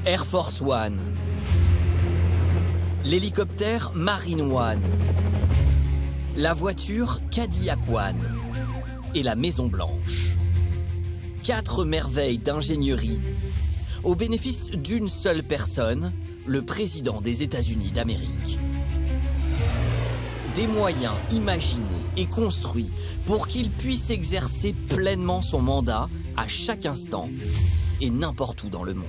Air Force One, l'hélicoptère Marine One, la voiture Cadillac One et la Maison Blanche. 4 merveilles d'ingénierie au bénéfice d'une seule personne, le président des États-Unis d'Amérique. Des moyens imaginés et construits pour qu'il puisse exercer pleinement son mandat à chaque instant et n'importe où dans le monde.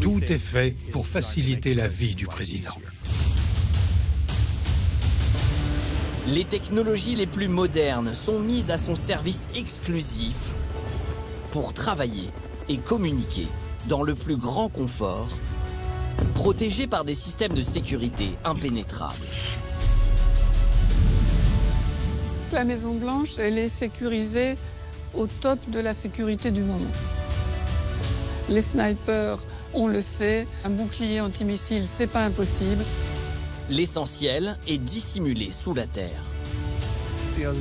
Tout est fait pour faciliter la vie du président. Les technologies les plus modernes sont mises à son service exclusif pour travailler et communiquer dans le plus grand confort, protégé par des systèmes de sécurité impénétrables. La Maison Blanche, elle est sécurisée au top de la sécurité du moment. Les snipers, on le sait, un bouclier antimissile, c'est pas impossible. L'essentiel est dissimulé sous la terre.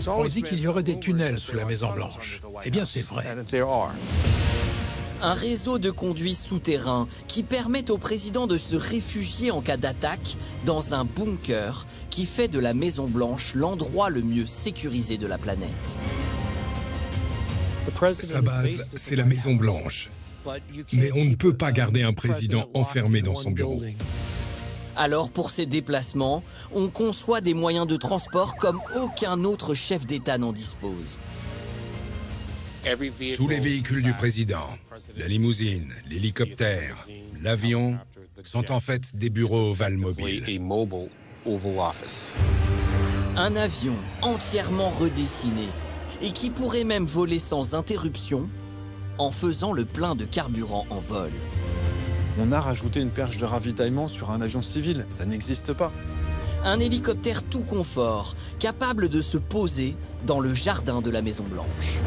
On dit qu'il y aurait des tunnels sous la Maison Blanche. Eh bien, c'est vrai. Un réseau de conduits souterrains qui permet au président de se réfugier en cas d'attaque dans un bunker qui fait de la Maison Blanche l'endroit le mieux sécurisé de la planète. Sa base, c'est la Maison Blanche. Mais on ne peut pas garder un président enfermé dans son bureau. Alors pour ces déplacements, on conçoit des moyens de transport comme aucun autre chef d'État n'en dispose. Tous les véhicules du président, la limousine, l'hélicoptère, l'avion, sont en fait des bureaux ovales mobiles. Un avion entièrement redessiné et qui pourrait même voler sans interruption en faisant le plein de carburant en vol. On a rajouté une perche de ravitaillement sur un avion civil, ça n'existe pas. Un hélicoptère tout confort, capable de se poser dans le jardin de la Maison Blanche.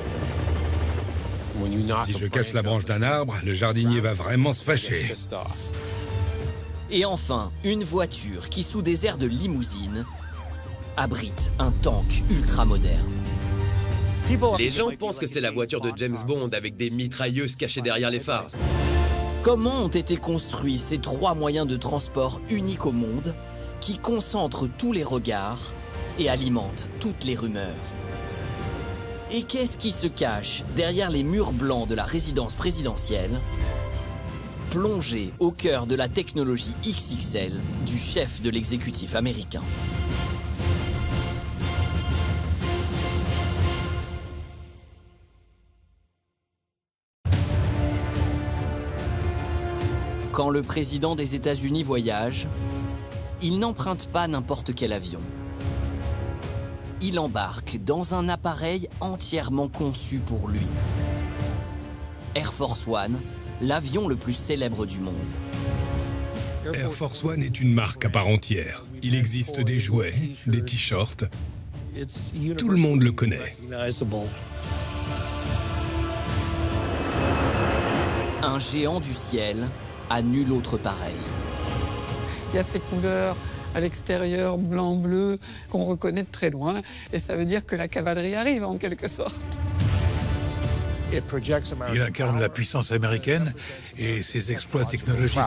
Si je casse la branche d'un arbre, le jardinier va vraiment se fâcher. Et enfin, une voiture qui, sous des airs de limousine, abrite un tank ultra moderne. Les gens pensent que c'est la voiture de James Bond avec des mitrailleuses cachées derrière les phares. Comment ont été construits ces 3 moyens de transport uniques au monde qui concentrent tous les regards et alimentent toutes les rumeurs? Et qu'est-ce qui se cache derrière les murs blancs de la résidence présidentielle, plongé au cœur de la technologie XXL du chef de l'exécutif américain? Quand le président des États-Unis voyage, il n'emprunte pas n'importe quel avion. Il embarque dans un appareil entièrement conçu pour lui. Air Force One, l'avion le plus célèbre du monde. Air Force One est une marque à part entière. Il existe des jouets, des t-shirts. Tout le monde le connaît. Un géant du ciel à nul autre pareil. Il y a ces couleurs à l'extérieur, blanc-bleu, qu'on reconnaît de très loin. Et ça veut dire que la cavalerie arrive, en quelque sorte. Il incarne la puissance américaine et ses exploits technologiques.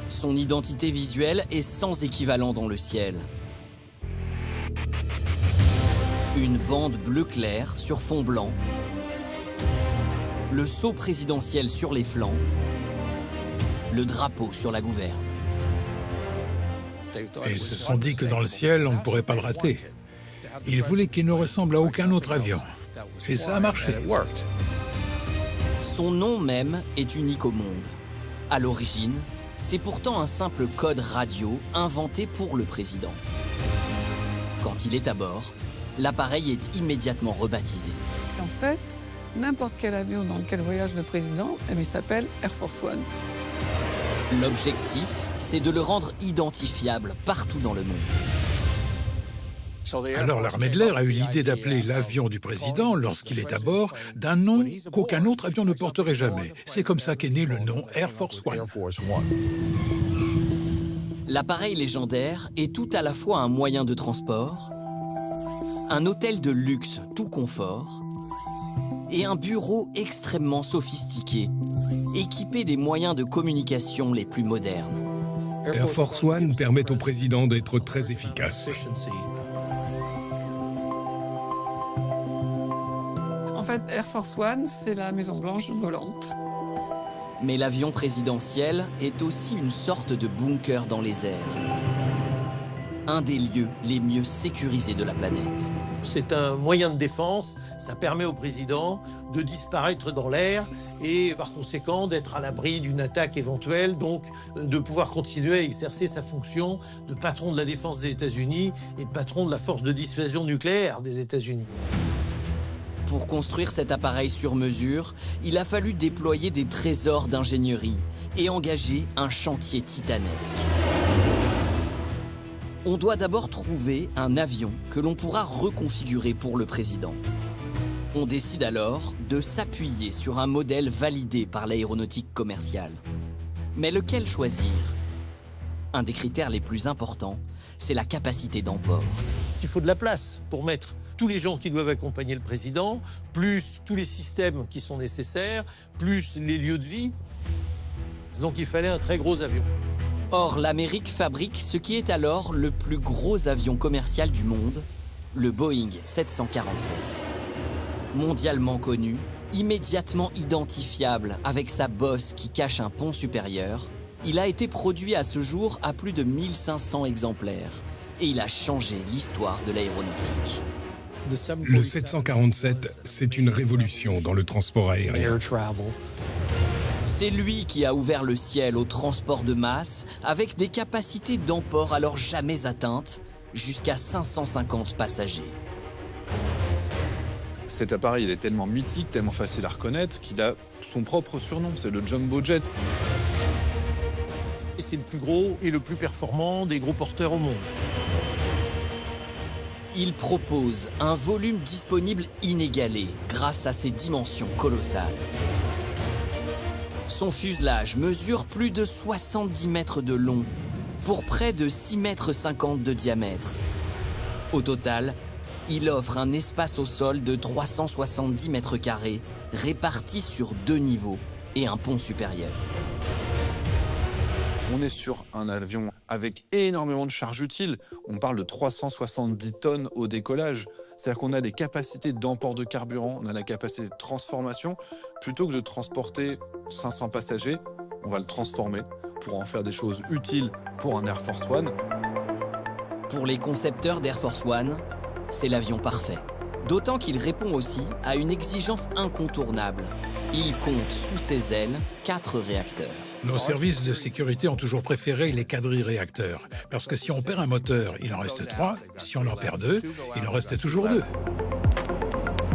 Son identité visuelle est sans équivalent dans le ciel. Une bande bleu clair sur fond blanc, le sceau présidentiel sur les flancs, le drapeau sur la gouverne. Et ils se sont dit que dans le ciel, on ne pourrait pas le rater. Ils voulaient qu'il ne ressemble à aucun autre avion. Et ça a marché. Son nom même est unique au monde. À l'origine, c'est pourtant un simple code radio inventé pour le président. Quand il est à bord, l'appareil est immédiatement rebaptisé. En fait, n'importe quel avion dans lequel voyage le président, il s'appelle Air Force One. L'objectif, c'est de le rendre identifiable partout dans le monde. Alors l'armée de l'air a eu l'idée d'appeler l'avion du président, lorsqu'il est à bord, d'un nom qu'aucun autre avion ne porterait jamais. C'est comme ça qu'est né le nom Air Force One. L'appareil légendaire est tout à la fois un moyen de transport, un hôtel de luxe tout confort et un bureau extrêmement sophistiqué, équipé des moyens de communication les plus modernes. Air Force One permet au président d'être très efficace. En fait, Air Force One, c'est la Maison-Blanche volante. Mais l'avion présidentiel est aussi une sorte de bunker dans les airs. Un des lieux les mieux sécurisés de la planète. C'est un moyen de défense, ça permet au président de disparaître dans l'air et par conséquent d'être à l'abri d'une attaque éventuelle, donc de pouvoir continuer à exercer sa fonction de patron de la défense des États-Unis et de patron de la force de dissuasion nucléaire des États-Unis. Pour construire cet appareil sur mesure, il a fallu déployer des trésors d'ingénierie et engager un chantier titanesque. On doit d'abord trouver un avion que l'on pourra reconfigurer pour le président. On décide alors de s'appuyer sur un modèle validé par l'aéronautique commerciale. Mais lequel choisir? Un des critères les plus importants, c'est la capacité d'emport. Il faut de la place pour mettre tous les gens qui doivent accompagner le président, plus tous les systèmes qui sont nécessaires, plus les lieux de vie. Donc il fallait un très gros avion. Or, l'Amérique fabrique ce qui est alors le plus gros avion commercial du monde, le Boeing 747. Mondialement connu, immédiatement identifiable avec sa bosse qui cache un pont supérieur, il a été produit à ce jour à plus de 1500 exemplaires. Et il a changé l'histoire de l'aéronautique. Le 747, c'est une révolution dans le transport aérien. C'est lui qui a ouvert le ciel au transport de masse avec des capacités d'emport alors jamais atteintes, jusqu'à 550 passagers. Cet appareil il est tellement mythique, tellement facile à reconnaître qu'il a son propre surnom, c'est le Jumbo Jet. Et c'est le plus gros et le plus performant des gros porteurs au monde. Il propose un volume disponible inégalé grâce à ses dimensions colossales. Son fuselage mesure plus de 70 mètres de long pour près de 6,50 mètres de diamètre. Au total, il offre un espace au sol de 370 mètres carrés répartis sur 2 niveaux et un pont supérieur. On est sur un avion avec énormément de charges utiles. On parle de 370 tonnes au décollage. C'est-à-dire qu'on a des capacités d'emport de carburant, on a la capacité de transformation. Plutôt que de transporter 500 passagers, on va le transformer pour en faire des choses utiles pour un Air Force One. Pour les concepteurs d'Air Force One, c'est l'avion parfait. D'autant qu'il répond aussi à une exigence incontournable. Il compte sous ses ailes 4 réacteurs. Nos services de sécurité ont toujours préféré les quadri-réacteurs. Parce que si on perd un moteur, il en reste 3. Si on en perd 2, il en reste toujours 2.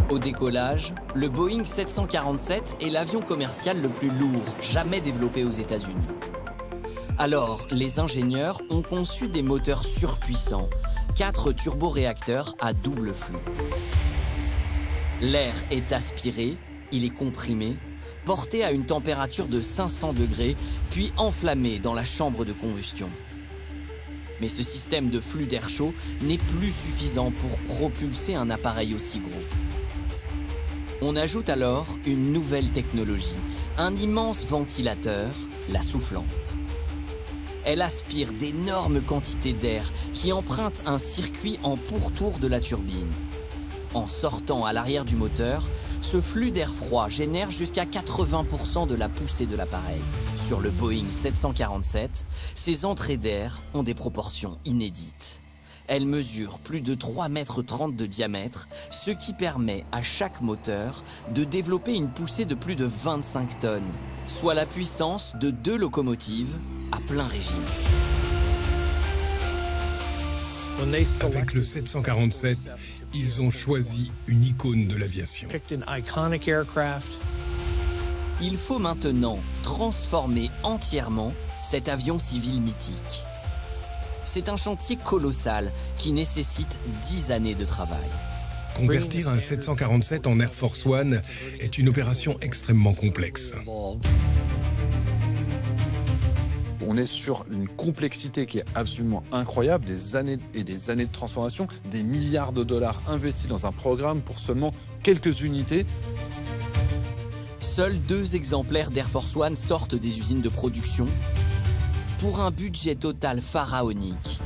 Au décollage, le Boeing 747 est l'avion commercial le plus lourd jamais développé aux États-Unis. Alors, les ingénieurs ont conçu des moteurs surpuissants, 4 turboréacteurs à double flux. L'air est aspiré, il est comprimé, porté à une température de 500 degrés, puis enflammé dans la chambre de combustion. Mais ce système de flux d'air chaud n'est plus suffisant pour propulser un appareil aussi gros. On ajoute alors une nouvelle technologie, un immense ventilateur, la soufflante. Elle aspire d'énormes quantités d'air qui empruntent un circuit en pourtour de la turbine. En sortant à l'arrière du moteur, ce flux d'air froid génère jusqu'à 80% de la poussée de l'appareil. Sur le Boeing 747, ces entrées d'air ont des proportions inédites. Elles mesurent plus de 3,30 mètres de diamètre, ce qui permet à chaque moteur de développer une poussée de plus de 25 tonnes, soit la puissance de 2 locomotives à plein régime. Avec le 747, ils ont choisi une icône de l'aviation. Il faut maintenant transformer entièrement cet avion civil mythique. C'est un chantier colossal qui nécessite 10 années de travail. Convertir un 747 en Air Force One est une opération extrêmement complexe. On est sur une complexité qui est absolument incroyable, des années et des années de transformation, des milliards de dollars investis dans un programme pour seulement quelques unités. Seuls 2 exemplaires d'Air Force One sortent des usines de production pour un budget total pharaonique.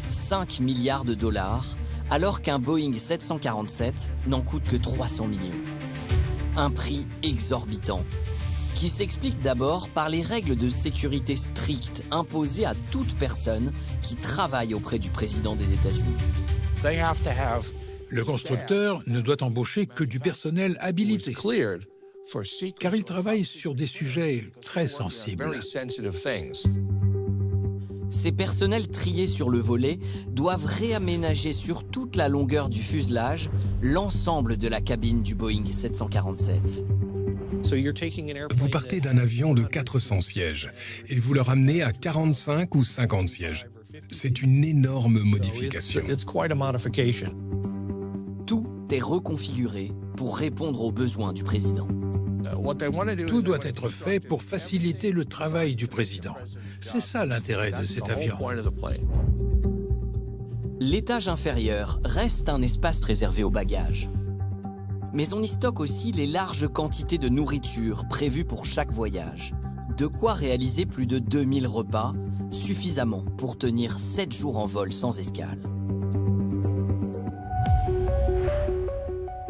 5 milliards de dollars, alors qu'un Boeing 747 n'en coûte que 300 millions. Un prix exorbitant, qui s'explique d'abord par les règles de sécurité strictes imposées à toute personne qui travaille auprès du président des États-Unis. Le constructeur ne doit embaucher que du personnel habilité, car il travaille sur des sujets très sensibles. Ces personnels triés sur le volet doivent réaménager sur toute la longueur du fuselage l'ensemble de la cabine du Boeing 747. Vous partez d'un avion de 400 sièges et vous le ramenez à 45 ou 50 sièges. C'est une énorme modification. Tout est reconfiguré pour répondre aux besoins du président. Tout doit être fait pour faciliter le travail du président. C'est ça l'intérêt de cet avion. L'étage inférieur reste un espace réservé aux bagages. Mais on y stocke aussi les larges quantités de nourriture prévues pour chaque voyage. De quoi réaliser plus de 2000 repas, suffisamment pour tenir 7 jours en vol sans escale.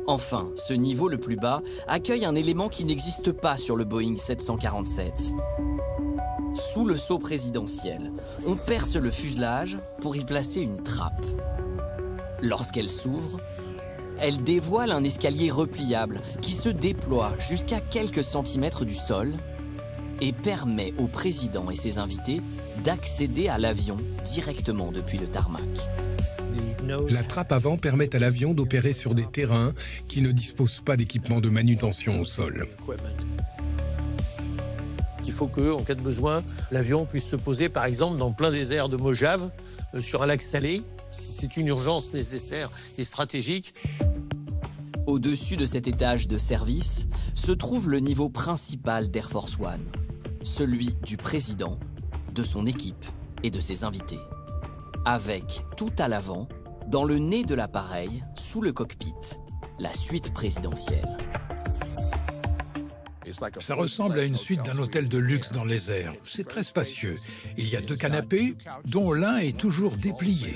Enfin, ce niveau le plus bas accueille un élément qui n'existe pas sur le Boeing 747. Sous le sceau présidentiel, on perce le fuselage pour y placer une trappe. Lorsqu'elle s'ouvre, elle dévoile un escalier repliable qui se déploie jusqu'à quelques centimètres du sol et permet au président et ses invités d'accéder à l'avion directement depuis le tarmac. La trappe avant permet à l'avion d'opérer sur des terrains qui ne disposent pas d'équipement de manutention au sol. Il faut qu'en cas de besoin, l'avion puisse se poser, par exemple, dans plein désert de Mojave, sur un lac salé, si c'est une urgence nécessaire et stratégique. Au-dessus de cet étage de service se trouve le niveau principal d'Air Force One, celui du président, de son équipe et de ses invités. Avec, tout à l'avant, dans le nez de l'appareil, sous le cockpit, la suite présidentielle. Ça ressemble à une suite d'un hôtel de luxe dans les airs. C'est très spacieux. Il y a 2 canapés, dont l'un est toujours déplié.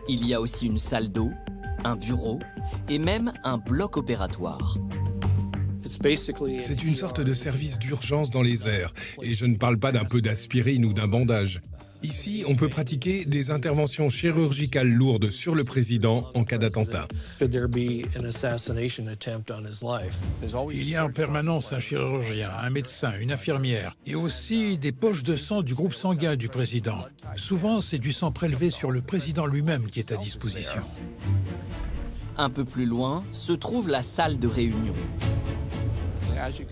Il y a aussi une salle d'eau, un bureau et même un bloc opératoire. C'est une sorte de service d'urgence dans les airs, et je ne parle pas d'un peu d'aspirine ou d'un bandage. Ici, on peut pratiquer des interventions chirurgicales lourdes sur le président en cas d'attentat. Il y a en permanence un chirurgien, un médecin, une infirmière et aussi des poches de sang du groupe sanguin du président. Souvent, c'est du sang prélevé sur le président lui-même qui est à disposition. Un peu plus loin se trouve la salle de réunion.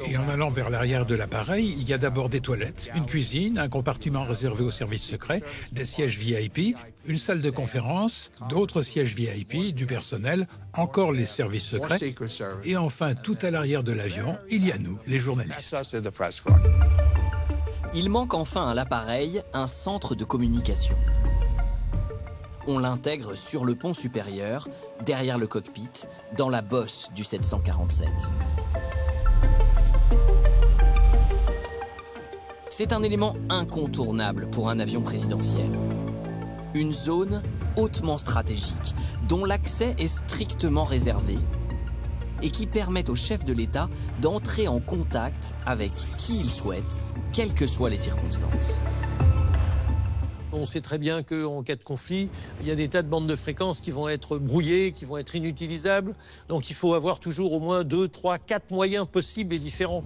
Et en allant vers l'arrière de l'appareil, il y a d'abord des toilettes, une cuisine, un compartiment réservé aux services secrets, des sièges VIP, une salle de conférence, d'autres sièges VIP, du personnel, encore les services secrets. Et enfin, tout à l'arrière de l'avion, il y a nous, les journalistes. Il manque enfin à l'appareil un centre de communication. On l'intègre sur le pont supérieur, derrière le cockpit, dans la bosse du 747. C'est un élément incontournable pour un avion présidentiel. Une zone hautement stratégique, dont l'accès est strictement réservé et qui permet au chef de l'État d'entrer en contact avec qui il souhaite, quelles que soient les circonstances. On sait très bien qu'en cas de conflit, il y a des tas de bandes de fréquences qui vont être brouillées, qui vont être inutilisables. Donc il faut avoir toujours au moins 2, 3, 4 moyens possibles et différents.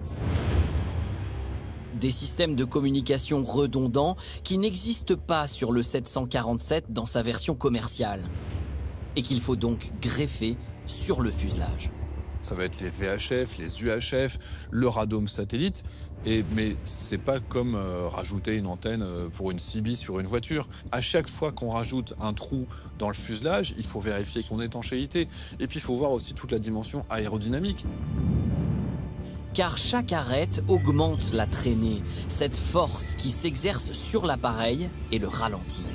Des systèmes de communication redondants qui n'existent pas sur le 747 dans sa version commerciale et qu'il faut donc greffer sur le fuselage. Ça va être les VHF, les UHF, le radome satellite. Mais c'est pas comme rajouter une antenne pour une CB sur une voiture. À chaque fois qu'on rajoute un trou dans le fuselage, il faut vérifier son étanchéité. Et puis il faut voir aussi toute la dimension aérodynamique. Car chaque arête augmente la traînée, cette force qui s'exerce sur l'appareil et le ralentit.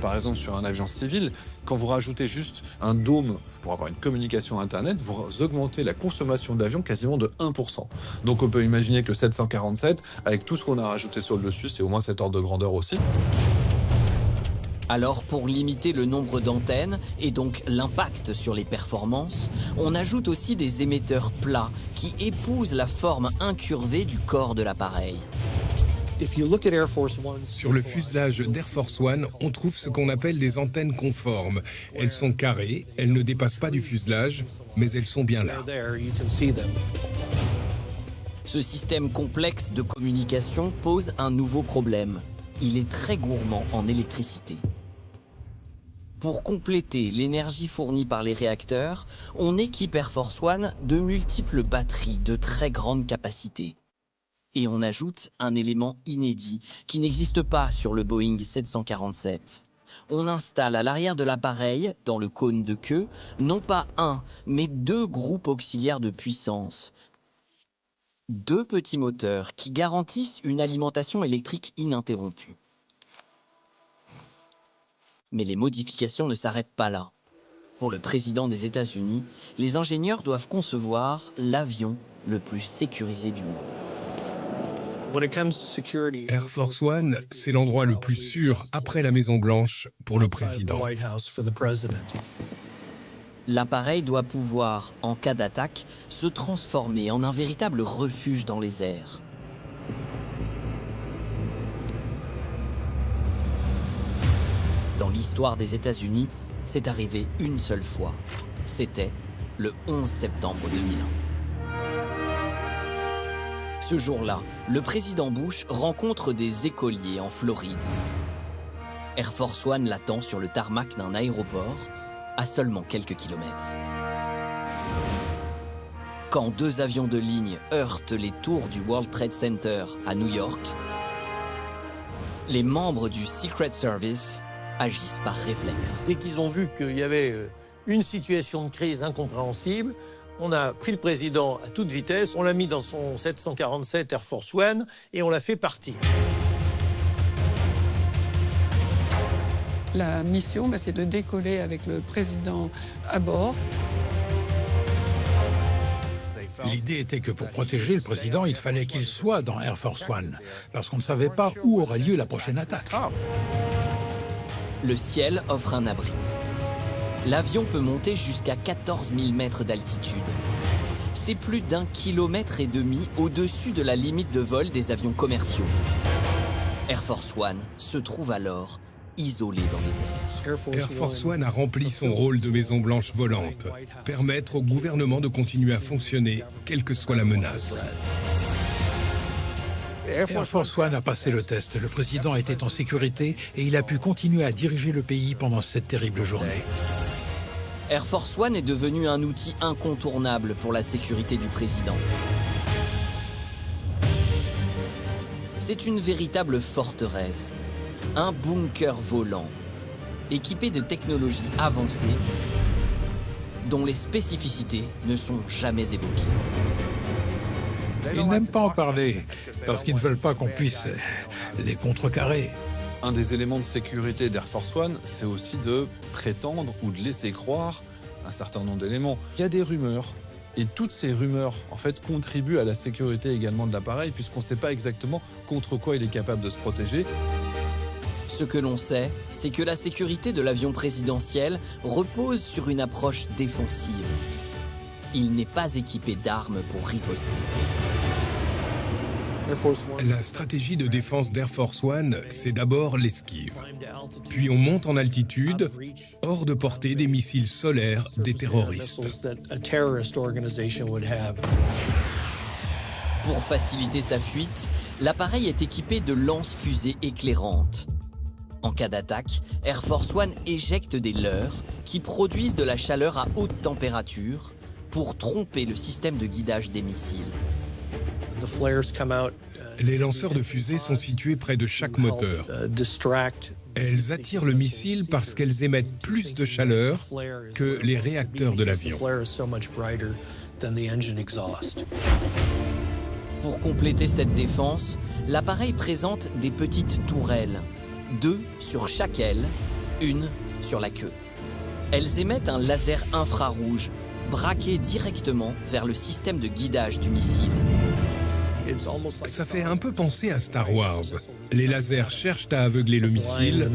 Par exemple, sur un avion civil, quand vous rajoutez juste un dôme pour avoir une communication Internet, vous augmentez la consommation de l'avion quasiment de 1%. Donc on peut imaginer que le 747, avec tout ce qu'on a rajouté sur le dessus, c'est au moins cet ordre de grandeur aussi. Alors pour limiter le nombre d'antennes et donc l'impact sur les performances, on ajoute aussi des émetteurs plats qui épousent la forme incurvée du corps de l'appareil. Sur le fuselage d'Air Force One, on trouve ce qu'on appelle des antennes conformes. Elles sont carrées, elles ne dépassent pas du fuselage, mais elles sont bien là. Ce système complexe de communication pose un nouveau problème. Il est très gourmand en électricité. Pour compléter l'énergie fournie par les réacteurs, on équipe Air Force One de multiples batteries de très grande capacité. Et on ajoute un élément inédit qui n'existe pas sur le Boeing 747. On installe à l'arrière de l'appareil, dans le cône de queue, non pas un, mais 2 groupes auxiliaires de puissance. 2 petits moteurs qui garantissent une alimentation électrique ininterrompue. Mais les modifications ne s'arrêtent pas là. Pour le président des États-Unis, les ingénieurs doivent concevoir l'avion le plus sécurisé du monde. Air Force One, c'est l'endroit le plus sûr après la Maison-Blanche pour le président. L'appareil doit pouvoir, en cas d'attaque, se transformer en un véritable refuge dans les airs. Dans l'histoire des États-Unis, c'est arrivé une seule fois. C'était le 11 septembre 2001. Ce jour-là, le président Bush rencontre des écoliers en Floride. Air Force One l'attend sur le tarmac d'un aéroport, à seulement quelques kilomètres. Quand 2 avions de ligne heurtent les tours du World Trade Center à New York, les membres du Secret Service agissent par réflexe. Dès qu'ils ont vu qu'il y avait une situation de crise incompréhensible, on a pris le président à toute vitesse, on l'a mis dans son 747 Air Force One et on l'a fait partir. La mission, c'est de décoller avec le président à bord. L'idée était que pour protéger le président, il fallait qu'il soit dans Air Force One, parce qu'on ne savait pas où aurait lieu la prochaine attaque. Le ciel offre un abri. L'avion peut monter jusqu'à 14 000 mètres d'altitude. C'est plus d'1,5 km au-dessus de la limite de vol des avions commerciaux. Air Force One se trouve alors isolé dans les airs. Air Force One a rempli son rôle de Maison-Blanche volante, permettre au gouvernement de continuer à fonctionner, quelle que soit la menace. Air Force One a passé le test. Le président était en sécurité et il a pu continuer à diriger le pays pendant cette terrible journée. Air Force One est devenu un outil incontournable pour la sécurité du président. C'est une véritable forteresse, un bunker volant, équipé de technologies avancées dont les spécificités ne sont jamais évoquées. Ils n'aiment pas en parler, parce qu'ils ne veulent pas qu'on puisse les contrecarrer. Un des éléments de sécurité d'Air Force One, c'est aussi de prétendre ou de laisser croire un certain nombre d'éléments. Il y a des rumeurs, et toutes ces rumeurs, en fait, contribuent à la sécurité également de l'appareil, puisqu'on ne sait pas exactement contre quoi il est capable de se protéger. Ce que l'on sait, c'est que la sécurité de l'avion présidentiel repose sur une approche défensive. Il n'est pas équipé d'armes pour riposter. La stratégie de défense d'Air Force One, c'est d'abord l'esquive. Puis on monte en altitude, hors de portée des missiles solaires des terroristes. Pour faciliter sa fuite, l'appareil est équipé de lance-fusées éclairantes. En cas d'attaque, Air Force One éjecte des leurres qui produisent de la chaleur à haute température pour tromper le système de guidage des missiles. Les lanceurs de fusées sont situés près de chaque moteur. Elles attirent le missile parce qu'elles émettent plus de chaleur que les réacteurs de l'avion. Pour compléter cette défense, l'appareil présente des petites tourelles, 2 sur chaque aile, une sur la queue. Elles émettent un laser infrarouge braqué directement vers le système de guidage du missile. Ça fait un peu penser à Star Wars. Les lasers cherchent à aveugler le missile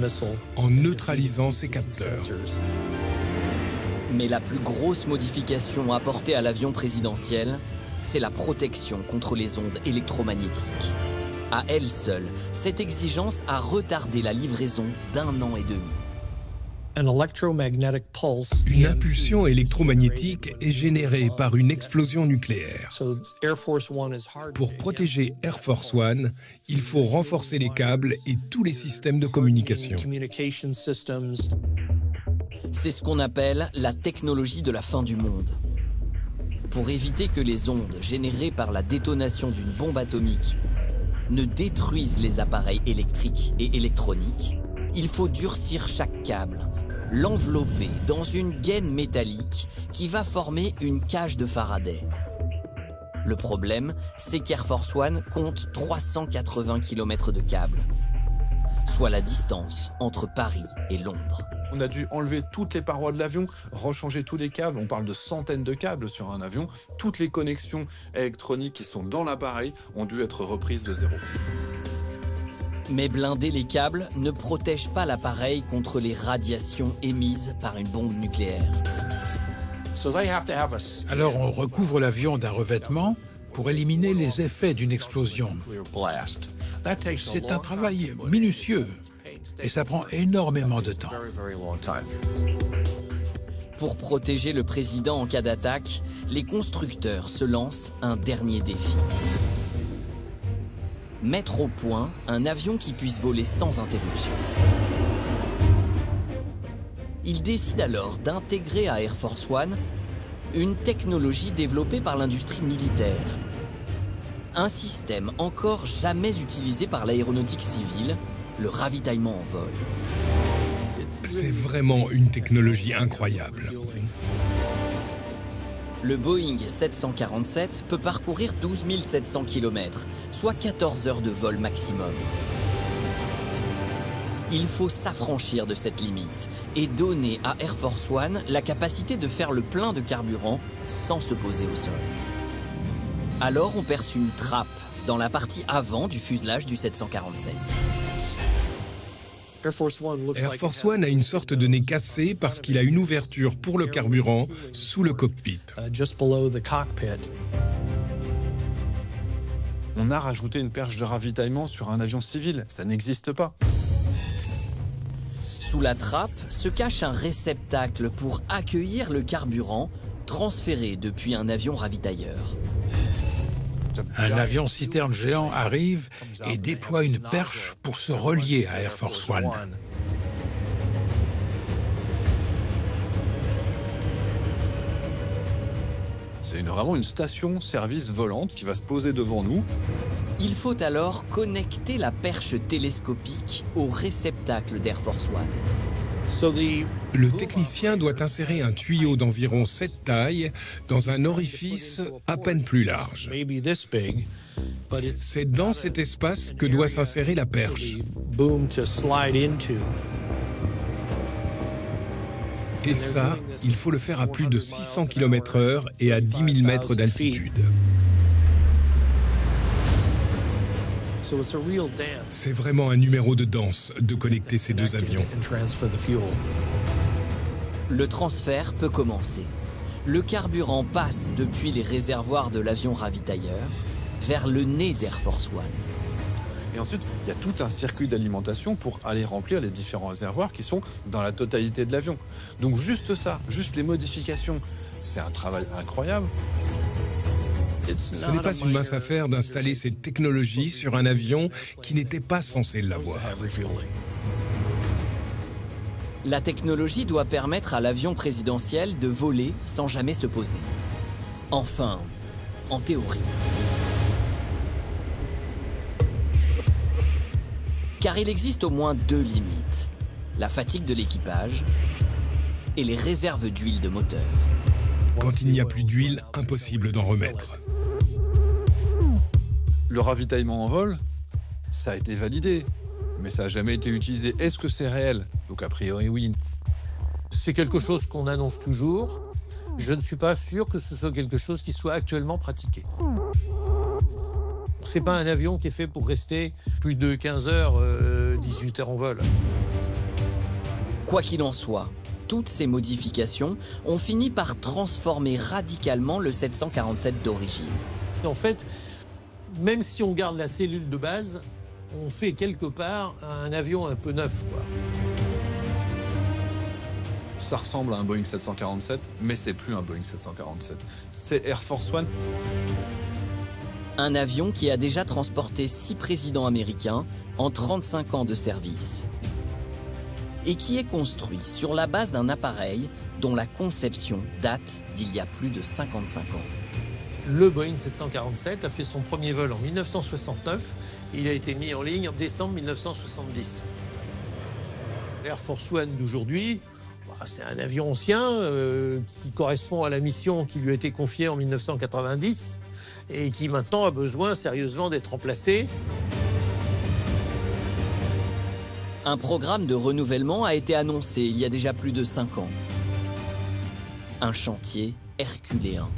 en neutralisant ses capteurs. Mais la plus grosse modification apportée à l'avion présidentiel, c'est la protection contre les ondes électromagnétiques. À elle seule, cette exigence a retardé la livraison d'1 an et demi. Une impulsion électromagnétique est générée par une explosion nucléaire. Pour protéger Air Force One, il faut renforcer les câbles et tous les systèmes de communication. C'est ce qu'on appelle la technologie de la fin du monde. Pour éviter que les ondes générées par la détonation d'une bombe atomique ne détruisent les appareils électriques et électroniques, il faut durcir chaque câble, l'envelopper dans une gaine métallique qui va former une cage de Faraday. Le problème, c'est qu'Air Force One compte 380 km de câbles, soit la distance entre Paris et Londres. On a dû enlever toutes les parois de l'avion, rechanger tous les câbles. On parle de centaines de câbles sur un avion. Toutes les connexions électroniques qui sont dans l'appareil ont dû être reprises de zéro. Mais blinder les câbles ne protège pas l'appareil contre les radiations émises par une bombe nucléaire. Alors on recouvre l'avion d'un revêtement pour éliminer les effets d'une explosion. C'est un travail minutieux et ça prend énormément de temps. Pour protéger le président en cas d'attaque, les constructeurs se lancent un dernier défi. Mettre au point un avion qui puisse voler sans interruption. Ils décident alors d'intégrer à Air Force One une technologie développée par l'industrie militaire. Un système encore jamais utilisé par l'aéronautique civile, le ravitaillement en vol. C'est vraiment une technologie incroyable. Le Boeing 747 peut parcourir 12 700 km, soit 14 heures de vol maximum. Il faut s'affranchir de cette limite et donner à Air Force One la capacité de faire le plein de carburant sans se poser au sol. Alors on perce une trappe dans la partie avant du fuselage du 747. Air Force One a une sorte de nez cassé parce qu'il a une ouverture pour le carburant sous le cockpit. On a rajouté une perche de ravitaillement sur un avion civil, ça n'existe pas. Sous la trappe se cache un réceptacle pour accueillir le carburant transféré depuis un avion ravitailleur. Un avion citerne géant arrive et déploie une perche pour se relier à Air Force One. C'est vraiment une station-service volante qui va se poser devant nous. Il faut alors connecter la perche télescopique au réceptacle d'Air Force One. Le technicien doit insérer un tuyau d'environ cette taille dans un orifice à peine plus large. C'est dans cet espace que doit s'insérer la perche. Et ça, il faut le faire à plus de 600 km/h et à 10 000 mètres d'altitude. C'est vraiment un numéro de danse de connecter ces deux avions. Le transfert peut commencer. Le carburant passe depuis les réservoirs de l'avion ravitailleur vers le nez d'Air Force One. Et ensuite, il y a tout un circuit d'alimentation pour aller remplir les différents réservoirs qui sont dans la totalité de l'avion. Donc juste ça, juste les modifications, c'est un travail incroyable. Ce n'est pas une mince affaire d'installer cette technologie sur un avion qui n'était pas censé l'avoir. La technologie doit permettre à l'avion présidentiel de voler sans jamais se poser. Enfin, en théorie. Car il existe au moins deux limites, la fatigue de l'équipage et les réserves d'huile de moteur. Quand il n'y a plus d'huile, impossible d'en remettre. Le ravitaillement en vol, ça a été validé, mais ça n'a jamais été utilisé. Est-ce que c'est réel ? Donc a priori, oui. C'est quelque chose qu'on annonce toujours. Je ne suis pas sûr que ce soit quelque chose qui soit actuellement pratiqué. C'est pas un avion qui est fait pour rester plus de 15 heures, 18 heures en vol. Quoi qu'il en soit, toutes ces modifications ont fini par transformer radicalement le 747 d'origine. En fait, même si on garde la cellule de base, on fait quelque part un avion un peu neuf, quoi. Ça ressemble à un Boeing 747, mais c'est plus un Boeing 747. C'est Air Force One. Un avion qui a déjà transporté 6 présidents américains en 35 ans de service. Et qui est construit sur la base d'un appareil dont la conception date d'il y a plus de 55 ans. Le Boeing 747 a fait son premier vol en 1969 et il a été mis en ligne en décembre 1970. Air Force One d'aujourd'hui, c'est un avion ancien qui correspond à la mission qui lui a été confiée en 1990 et qui maintenant a besoin sérieusement d'être remplacé. Un programme de renouvellement a été annoncé il y a déjà plus de 5 ans. Un chantier herculéen.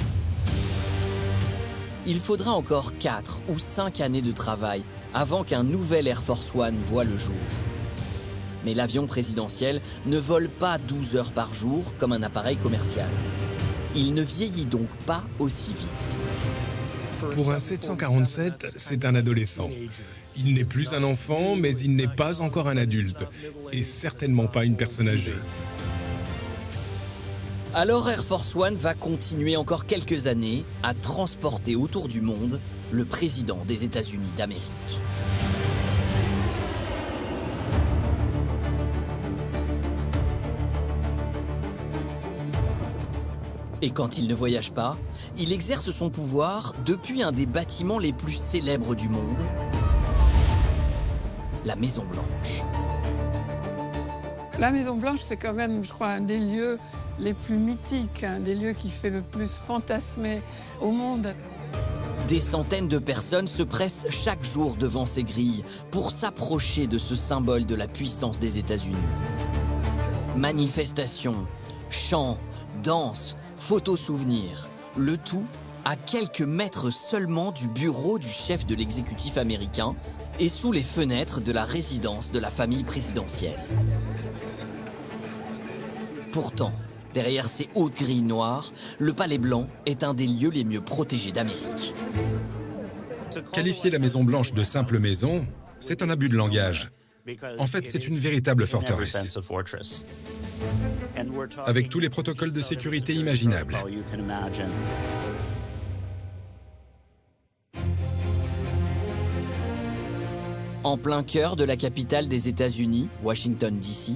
Il faudra encore 4 ou 5 années de travail avant qu'un nouvel Air Force One voie le jour. Mais l'avion présidentiel ne vole pas 12 heures par jour comme un appareil commercial. Il ne vieillit donc pas aussi vite. Pour un 747, c'est un adolescent. Il n'est plus un enfant, mais il n'est pas encore un adulte. Et certainement pas une personne âgée. Alors Air Force One va continuer encore quelques années à transporter autour du monde le président des États-Unis d'Amérique. Et quand il ne voyage pas, il exerce son pouvoir depuis un des bâtiments les plus célèbres du monde, la Maison-Blanche. La Maison-Blanche, c'est quand même, je crois, un des lieux les plus mythiques, un des lieux qui fait le plus fantasmer au monde. Des centaines de personnes se pressent chaque jour devant ces grilles pour s'approcher de ce symbole de la puissance des États-Unis. Manifestations, chants, danses, photos souvenirs, le tout à quelques mètres seulement du bureau du chef de l'exécutif américain et sous les fenêtres de la résidence de la famille présidentielle. Pourtant, derrière ces hautes grilles noires, le Palais Blanc est un des lieux les mieux protégés d'Amérique. Qualifier la Maison-Blanche de simple maison, c'est un abus de langage. En fait, c'est une véritable forteresse, avec tous les protocoles de sécurité imaginables. En plein cœur de la capitale des États-Unis, Washington, D.C.,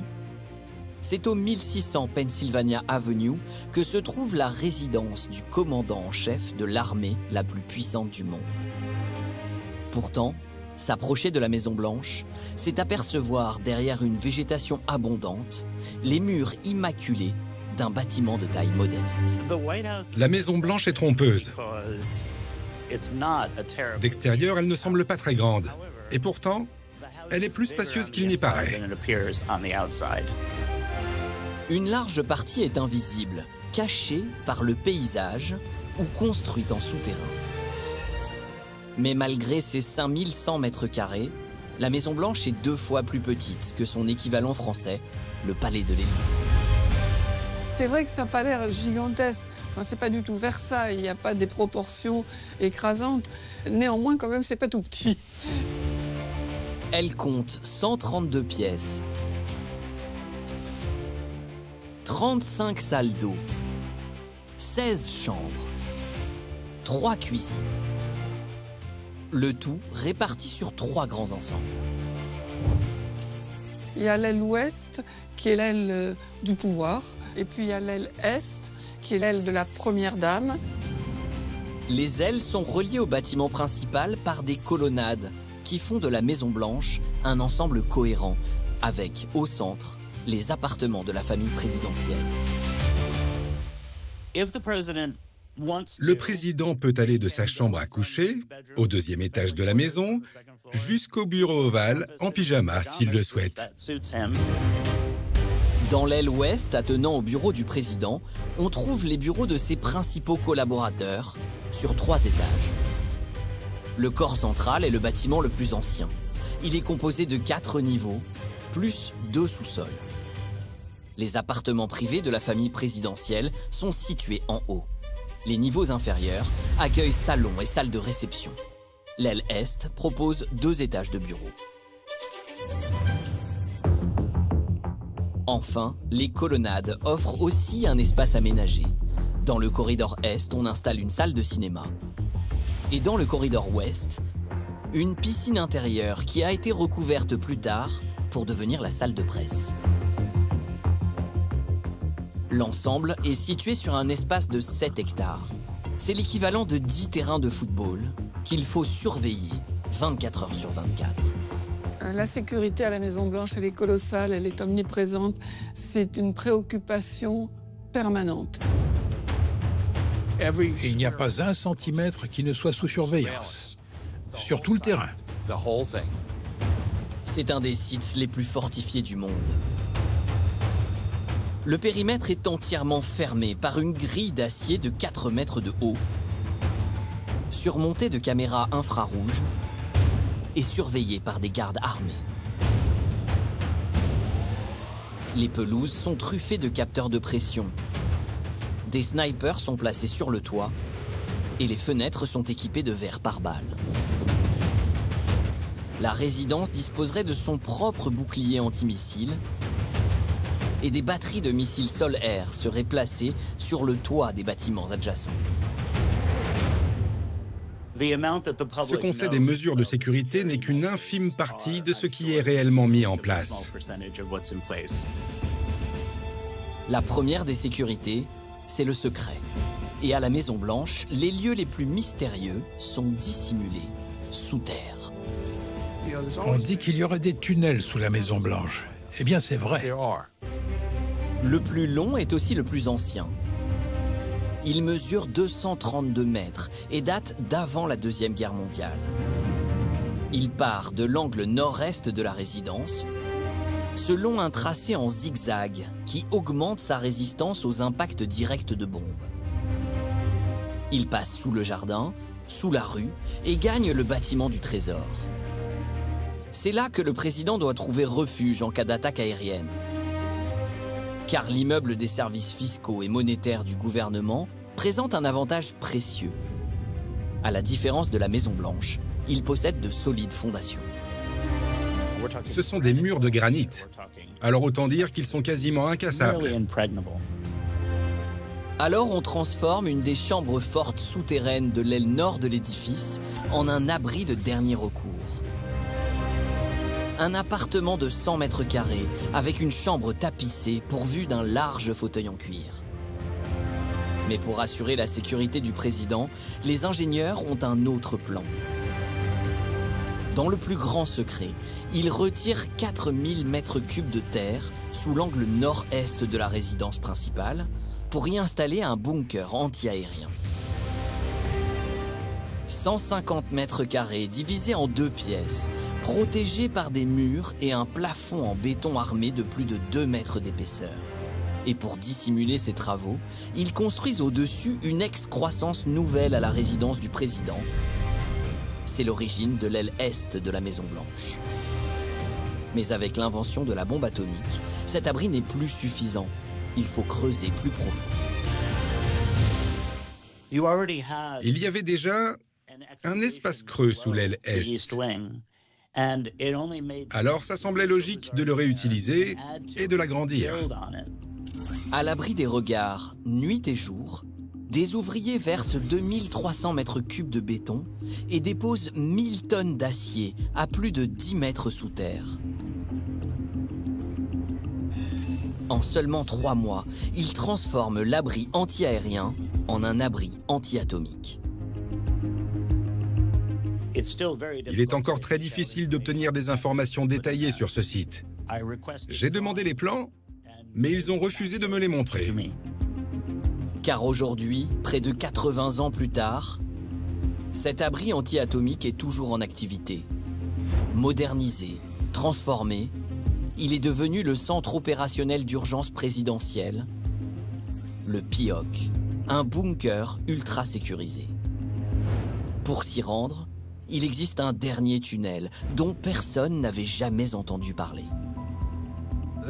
c'est au 1600 Pennsylvania Avenue que se trouve la résidence du commandant en chef de l'armée la plus puissante du monde. Pourtant, s'approcher de la Maison-Blanche, c'est apercevoir derrière une végétation abondante les murs immaculés d'un bâtiment de taille modeste. La Maison-Blanche est trompeuse. D'extérieur, elle ne semble pas très grande. Et pourtant, elle est plus spacieuse qu'il n'y paraît. Une large partie est invisible, cachée par le paysage ou construite en souterrain. Mais malgré ses 5100 mètres carrés, la Maison-Blanche est 2 fois plus petite que son équivalent français, le Palais de l'Élysée. C'est vrai que ça n'a pas l'air gigantesque. Enfin, c'est pas du tout Versailles, il n'y a pas des proportions écrasantes. Néanmoins, quand même, c'est pas tout petit. Elle compte 132 pièces, 35 salles d'eau, 16 chambres, 3 cuisines. Le tout réparti sur 3 grands ensembles. Il y a l'aile ouest, qui est l'aile du pouvoir, et puis il y a l'aile est, qui est l'aile de la première dame. Les ailes sont reliées au bâtiment principal par des colonnades qui font de la Maison-Blanche un ensemble cohérent, avec, au centre, les appartements de la famille présidentielle. Le président peut aller de sa chambre à coucher, au 2e étage de la maison, jusqu'au bureau ovale en pyjama s'il le souhaite. Dans l'aile ouest, attenant au bureau du président, on trouve les bureaux de ses principaux collaborateurs, sur 3 étages. Le corps central est le bâtiment le plus ancien. Il est composé de 4 niveaux, plus 2 sous-sols. Les appartements privés de la famille présidentielle sont situés en haut. Les niveaux inférieurs accueillent salons et salles de réception. L'aile est propose 2 étages de bureaux. Enfin, les colonnades offrent aussi un espace aménagé. Dans le corridor est, on installe une salle de cinéma. Et dans le corridor ouest, une piscine intérieure qui a été recouverte plus tard pour devenir la salle de presse. L'ensemble est situé sur un espace de 7 hectares. C'est l'équivalent de 10 terrains de football qu'il faut surveiller 24 heures sur 24. La sécurité à la Maison-Blanche, elle est colossale, elle est omniprésente. C'est une préoccupation permanente. Il n'y a pas un centimètre qui ne soit sous surveillance, sur tout le terrain. C'est un des sites les plus fortifiés du monde. Le périmètre est entièrement fermé par une grille d'acier de 4 mètres de haut, surmontée de caméras infrarouges et surveillée par des gardes armés. Les pelouses sont truffées de capteurs de pression. Des snipers sont placés sur le toit et les fenêtres sont équipées de verres pare-balles. La résidence disposerait de son propre bouclier antimissile et des batteries de missiles sol-air seraient placées sur le toit des bâtiments adjacents. Ce qu'on sait des mesures de sécurité n'est qu'une infime partie de ce qui est réellement mis en place. La première des sécurités, c'est le secret. Et à la Maison-Blanche, les lieux les plus mystérieux sont dissimulés, sous terre. On dit qu'il y aurait des tunnels sous la Maison-Blanche. Eh bien, c'est vrai. Le plus long est aussi le plus ancien. Il mesure 232 mètres et date d'avant la Deuxième Guerre mondiale. Il part de l'angle nord-est de la résidence, selon un tracé en zigzag qui augmente sa résistance aux impacts directs de bombes. Il passe sous le jardin, sous la rue et gagne le bâtiment du Trésor. C'est là que le président doit trouver refuge en cas d'attaque aérienne. Car l'immeuble des services fiscaux et monétaires du gouvernement présente un avantage précieux. À la différence de la Maison-Blanche, il possède de solides fondations. Ce sont des murs de granit. Alors autant dire qu'ils sont quasiment incassables. Alors on transforme une des chambres fortes souterraines de l'aile nord de l'édifice en un abri de dernier recours. Un appartement de 100 mètres carrés avec une chambre tapissée pourvue d'un large fauteuil en cuir. Mais pour assurer la sécurité du président, les ingénieurs ont un autre plan. Dans le plus grand secret, ils retirent 4000 mètres cubes de terre sous l'angle nord-est de la résidence principale pour y installer un bunker anti-aérien. 150 mètres carrés divisés en 2 pièces, protégés par des murs et un plafond en béton armé de plus de 2 mètres d'épaisseur. Et pour dissimuler ces travaux, ils construisent au-dessus une excroissance nouvelle à la résidence du président. C'est l'origine de l'aile est de la Maison-Blanche. Mais avec l'invention de la bombe atomique, cet abri n'est plus suffisant. Il faut creuser plus profond. Il y avait déjà un espace creux sous l'aile est. Alors ça semblait logique de le réutiliser et de l'agrandir. À l'abri des regards, nuit et jour, des ouvriers versent 2300 mètres cubes de béton et déposent 1000 tonnes d'acier à plus de 10 mètres sous terre. En seulement 3 mois, ils transforment l'abri anti-aérien en un abri anti-atomique. Il est encore très difficile d'obtenir des informations détaillées sur ce site. J'ai demandé les plans, mais ils ont refusé de me les montrer. Car aujourd'hui, près de 80 ans plus tard, cet abri anti-atomique est toujours en activité. Modernisé, transformé il est devenu le centre opérationnel d'urgence présidentielle, le PIOC, un bunker ultra sécurisé. Pour s'y rendre, il existe un dernier tunnel dont personne n'avait jamais entendu parler.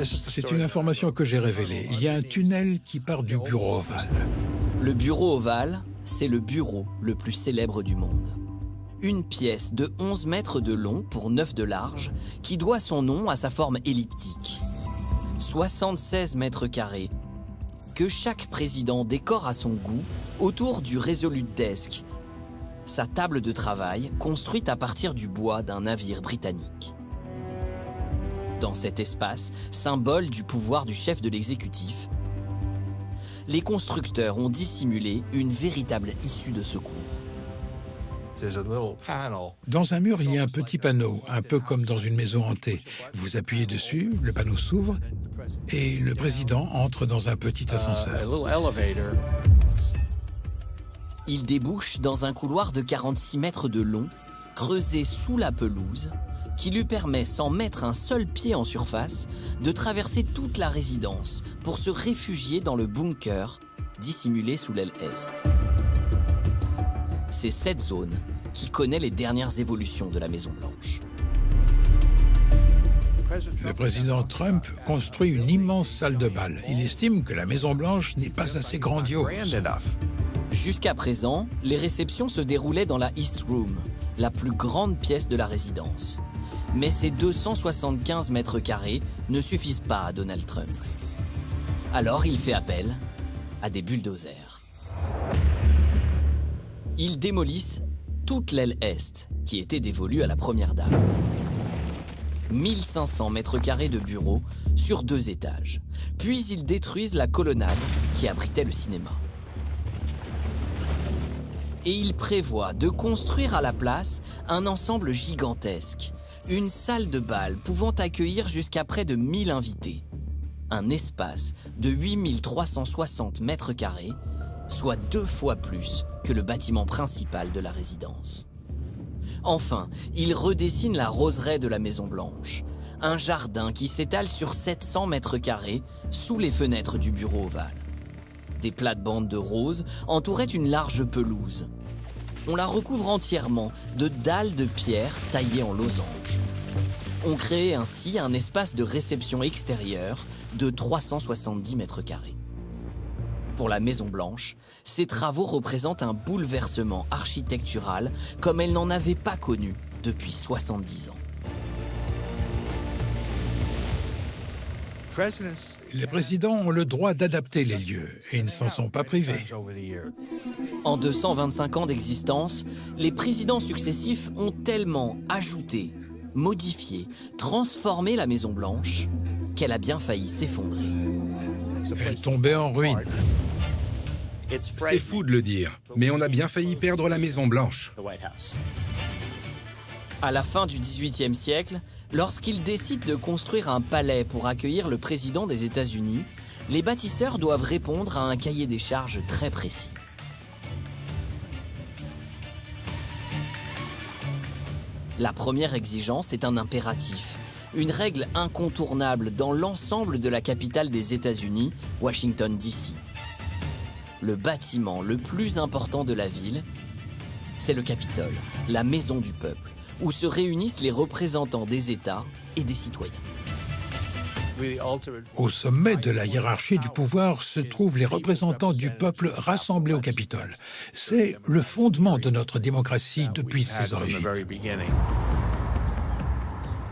C'est une information que j'ai révélée. Il y a un tunnel qui part du bureau ovale. Le bureau ovale, c'est le bureau le plus célèbre du monde. Une pièce de 11 mètres de long pour 9 de large qui doit son nom à sa forme elliptique. 76 mètres carrés que chaque président décore à son goût autour du Resolute Desk, sa table de travail construite à partir du bois d'un navire britannique. Dans cet espace, symbole du pouvoir du chef de l'exécutif, les constructeurs ont dissimulé une véritable issue de secours. Dans un mur, il y a un petit panneau, un peu comme dans une maison hantée. Vous appuyez dessus, le panneau s'ouvre et le président entre dans un petit ascenseur. Il débouche dans un couloir de 46 mètres de long, creusé sous la pelouse, qui lui permet, sans mettre un seul pied en surface, de traverser toute la résidence pour se réfugier dans le bunker dissimulé sous l'aile est. C'est cette zone qui connaît les dernières évolutions de la Maison-Blanche. Le président Trump construit une immense salle de bal. Il estime que la Maison-Blanche n'est pas assez grandiose. Jusqu'à présent, les réceptions se déroulaient dans la East Room, la plus grande pièce de la résidence. Mais ces 275 mètres carrés ne suffisent pas à Donald Trump. Alors il fait appel à des bulldozers. Ils démolissent toute l'aile est qui était dévolue à la première dame. 1500 mètres carrés de bureaux sur 2 étages. Puis ils détruisent la colonnade qui abritait le cinéma. Et ils prévoient de construire à la place un ensemble gigantesque. Une salle de bal pouvant accueillir jusqu'à près de 1000 invités. Un espace de 8360 mètres carrés, soit 2 fois plus que le bâtiment principal de la résidence. Enfin, il redessine la roseraie de la Maison-Blanche, un jardin qui s'étale sur 700 mètres carrés sous les fenêtres du bureau ovale. Des plates-bandes de roses entouraient une large pelouse. On la recouvre entièrement de dalles de pierre taillées en losanges. On crée ainsi un espace de réception extérieure de 370 mètres carrés. Pour la Maison-Blanche, ces travaux représentent un bouleversement architectural comme elle n'en avait pas connu depuis 70 ans. Les présidents ont le droit d'adapter les lieux et ils ne s'en sont pas privés. En 225 ans d'existence, les présidents successifs ont tellement ajouté, modifié, transformé la Maison-Blanche qu'elle a bien failli s'effondrer. Elle tombait en ruine. C'est fou de le dire, mais on a bien failli perdre la Maison-Blanche. À la fin du XVIIIe siècle, lorsqu'ils décident de construire un palais pour accueillir le président des États-Unis, les bâtisseurs doivent répondre à un cahier des charges très précis. La première exigence est un impératif, une règle incontournable dans l'ensemble de la capitale des États-Unis, Washington, D.C. Le bâtiment le plus important de la ville, c'est le Capitole, la maison du peuple, où se réunissent les représentants des États et des citoyens. Au sommet de la hiérarchie du pouvoir se trouvent les représentants du peuple rassemblés au Capitole. C'est le fondement de notre démocratie depuis ses origines.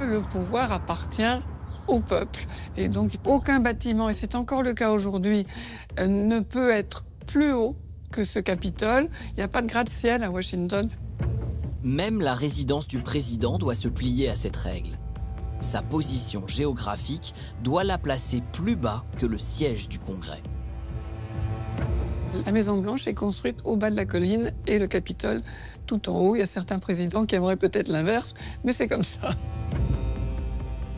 Le pouvoir appartient au peuple. Et donc, aucun bâtiment, et c'est encore le cas aujourd'hui, ne peut être plus haut que ce Capitole. Il n'y a pas de gratte-ciel à Washington. Même la résidence du président doit se plier à cette règle. Sa position géographique doit la placer plus bas que le siège du Congrès. La Maison-Blanche est construite au bas de la colline et le Capitole tout en haut. Il y a certains présidents qui aimeraient peut-être l'inverse, mais c'est comme ça.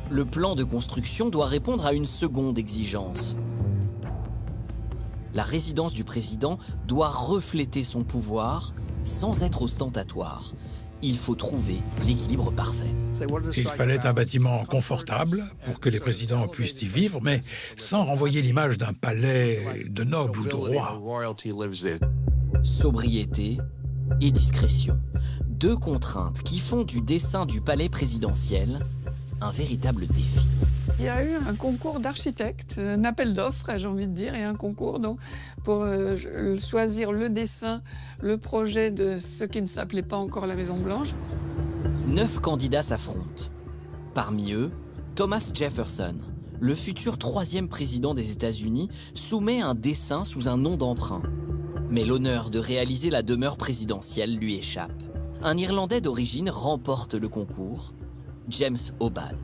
Le plan de construction doit répondre à une seconde exigence. La résidence du président doit refléter son pouvoir sans être ostentatoire. il faut trouver l'équilibre parfait. Il fallait un bâtiment confortable pour que les présidents puissent y vivre, mais sans renvoyer l'image d'un palais de noble ou de roi. Sobriété et discrétion, deux contraintes qui font du dessin du palais présidentiel un véritable défi. Il y a eu un concours d'architectes, un appel d'offres, j'ai envie de dire, et un concours donc, pour choisir le dessin, le projet de ce qui ne s'appelait pas encore la Maison-Blanche. 9 candidats s'affrontent. Parmi eux, Thomas Jefferson, le futur 3e président des États-Unis, soumet un dessin sous un nom d'emprunt. Mais l'honneur de réaliser la demeure présidentielle lui échappe. Un Irlandais d'origine remporte le concours, James Hoban.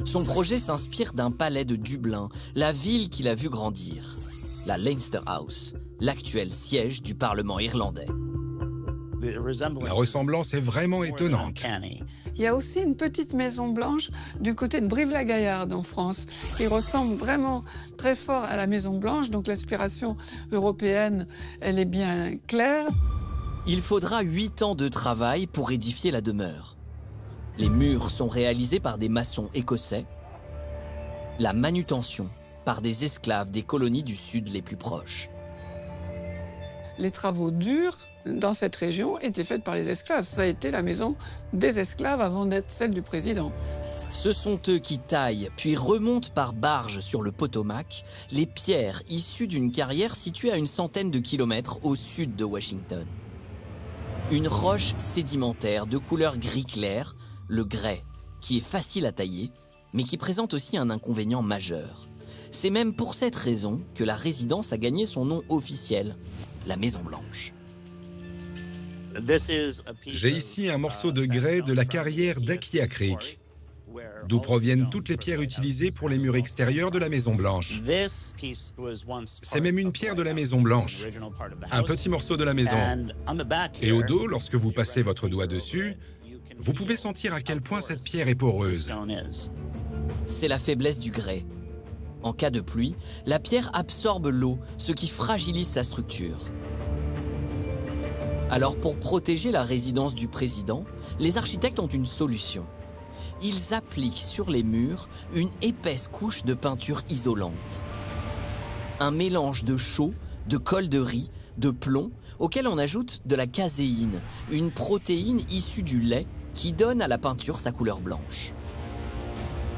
Son projet s'inspire d'un palais de Dublin, la ville qu'il a vu grandir, la Leinster House, l'actuel siège du Parlement irlandais. La ressemblance est vraiment étonnante. Il y a aussi une petite maison blanche du côté de Brive-la-Gaillarde en France, qui ressemble vraiment très fort à la Maison Blanche, donc l'aspiration européenne, elle est bien claire. Il faudra 8 ans de travail pour édifier la demeure. Les murs sont réalisés par des maçons écossais, la manutention par des esclaves des colonies du sud les plus proches. Les travaux durs dans cette région étaient faits par les esclaves. Ça a été la maison des esclaves avant d'être celle du président. Ce sont eux qui taillent, puis remontent par barge sur le Potomac, les pierres issues d'une carrière située à une centaine de kilomètres au sud de Washington. Une roche sédimentaire de couleur gris clair, le grès, qui est facile à tailler, mais qui présente aussi un inconvénient majeur. C'est même pour cette raison que la résidence a gagné son nom officiel, la Maison Blanche. J'ai ici un morceau de grès de la carrière d'Akia Creek, d'où proviennent toutes les pierres utilisées pour les murs extérieurs de la Maison Blanche. C'est même une pierre de la Maison Blanche, un petit morceau de la maison. Et au dos, lorsque vous passez votre doigt dessus, vous pouvez sentir à quel point cette pierre est poreuse. C'est la faiblesse du grès. En cas de pluie, la pierre absorbe l'eau, ce qui fragilise sa structure. Alors pour protéger la résidence du président, les architectes ont une solution. Ils appliquent sur les murs une épaisse couche de peinture isolante. Un mélange de chaux, de colle de riz, de plomb, auquel on ajoute de la caséine, une protéine issue du lait qui donne à la peinture sa couleur blanche.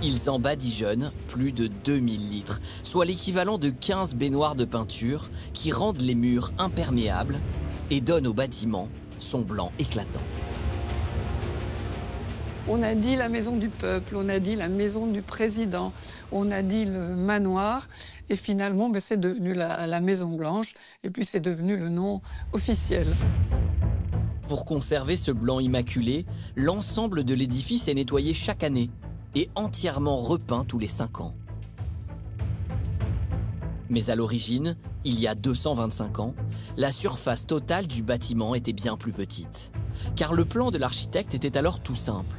Ils en badigeonnent plus de 2000 litres, soit l'équivalent de 15 baignoires de peinture qui rendent les murs imperméables et donnent au bâtiment son blanc éclatant. On a dit la maison du peuple, on a dit la maison du président, on a dit le manoir, et finalement c'est devenu la Maison Blanche, et puis c'est devenu le nom officiel. Pour conserver ce blanc immaculé, l'ensemble de l'édifice est nettoyé chaque année et entièrement repeint tous les 5 ans. Mais à l'origine, il y a 225 ans, la surface totale du bâtiment était bien plus petite, car le plan de l'architecte était alors tout simple.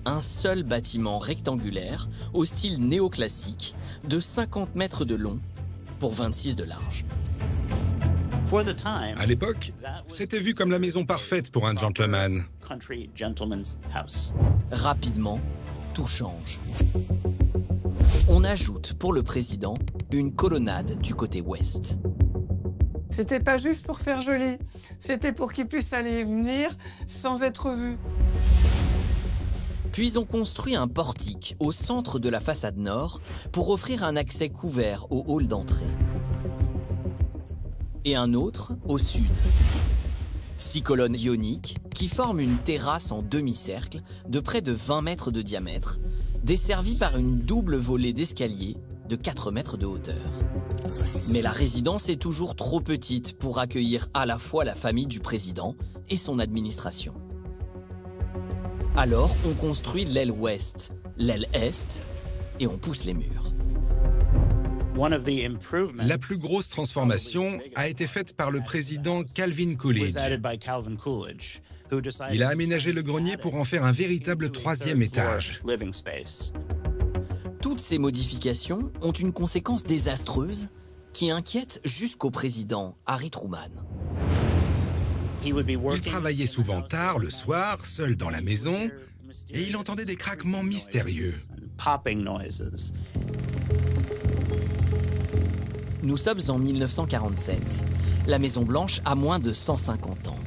Un seul bâtiment rectangulaire, au style néoclassique, de 50 mètres de long pour 26 de large. À l'époque, c'était vu comme la maison parfaite pour un gentleman. Rapidement, tout change. On ajoute pour le président une colonnade du côté ouest. C'était pas juste pour faire joli, c'était pour qu'il puisse aller et venir sans être vu. Puis on construit un portique au centre de la façade nord pour offrir un accès couvert au hall d'entrée. Et un autre au sud. 6 colonnes ioniques qui forment une terrasse en demi-cercle de près de 20 mètres de diamètre, desservie par une double volée d'escalier de 4 mètres de hauteur. Mais la résidence est toujours trop petite pour accueillir à la fois la famille du président et son administration. Alors on construit l'aile ouest, l'aile est et on pousse les murs. La plus grosse transformation a été faite par le président Calvin Coolidge. Il a aménagé le grenier pour en faire un véritable 3e étage. Toutes ces modifications ont une conséquence désastreuse qui inquiète jusqu'au président Harry Truman. Il travaillait souvent tard le soir, seul dans la maison, et il entendait des craquements mystérieux. Nous sommes en 1947. La Maison-Blanche a moins de 150 ans.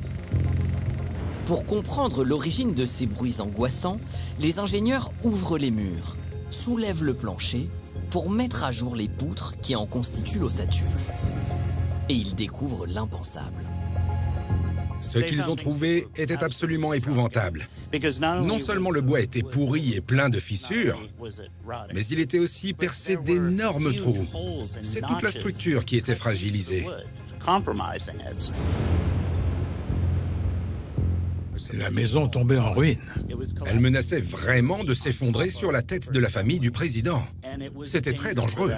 Pour comprendre l'origine de ces bruits angoissants, les ingénieurs ouvrent les murs, soulèvent le plancher pour mettre à jour les poutres qui en constituent l'ossature. Et ils découvrent l'impensable. Ce qu'ils ont trouvé était absolument épouvantable. Non seulement le bois était pourri et plein de fissures, mais il était aussi percé d'énormes trous. C'est toute la structure qui était fragilisée. La maison tombait en ruine. Elle menaçait vraiment de s'effondrer sur la tête de la famille du président. C'était très dangereux.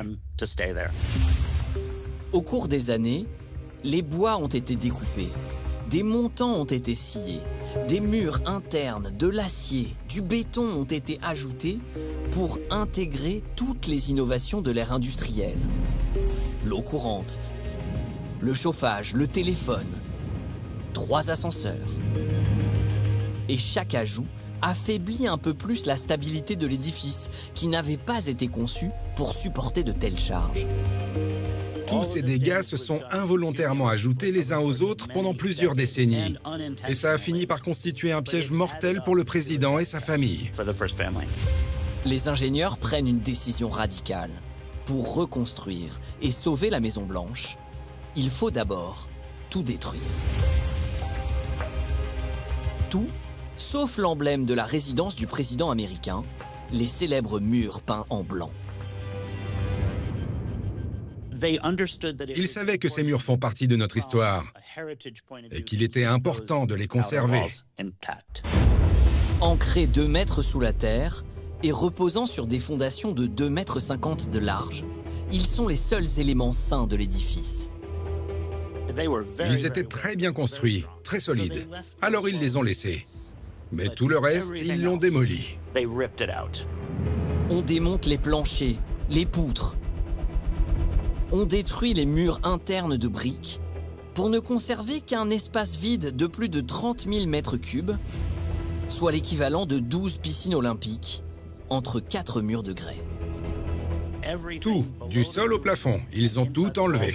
Au cours des années, les bois ont été découpés, des montants ont été sciés, des murs internes, de l'acier, du béton ont été ajoutés pour intégrer toutes les innovations de l'ère industrielle. L'eau courante, le chauffage, le téléphone, 3 ascenseurs. Et chaque ajout affaiblit un peu plus la stabilité de l'édifice qui n'avait pas été conçu pour supporter de telles charges. Tous ces dégâts se sont involontairement ajoutés les uns aux autres pendant plusieurs décennies. Et ça a fini par constituer un piège mortel pour le président et sa famille. Les ingénieurs prennent une décision radicale. Pour reconstruire et sauver la Maison-Blanche, il faut d'abord tout détruire. Tout, sauf l'emblème de la résidence du président américain, les célèbres murs peints en blanc. Ils savaient que ces murs font partie de notre histoire et qu'il était important de les conserver. Ancrés 2 mètres sous la terre et reposant sur des fondations de 2,50 m de large, ils sont les seuls éléments sains de l'édifice. Ils étaient très bien construits, très solides. Alors ils les ont laissés. Mais tout le reste, ils l'ont démoli. On démonte les planchers, les poutres. On détruit les murs internes de briques pour ne conserver qu'un espace vide de plus de 30 000 m3, soit l'équivalent de 12 piscines olympiques, entre 4 murs de grès. Tout, du sol au plafond, ils ont tout enlevé.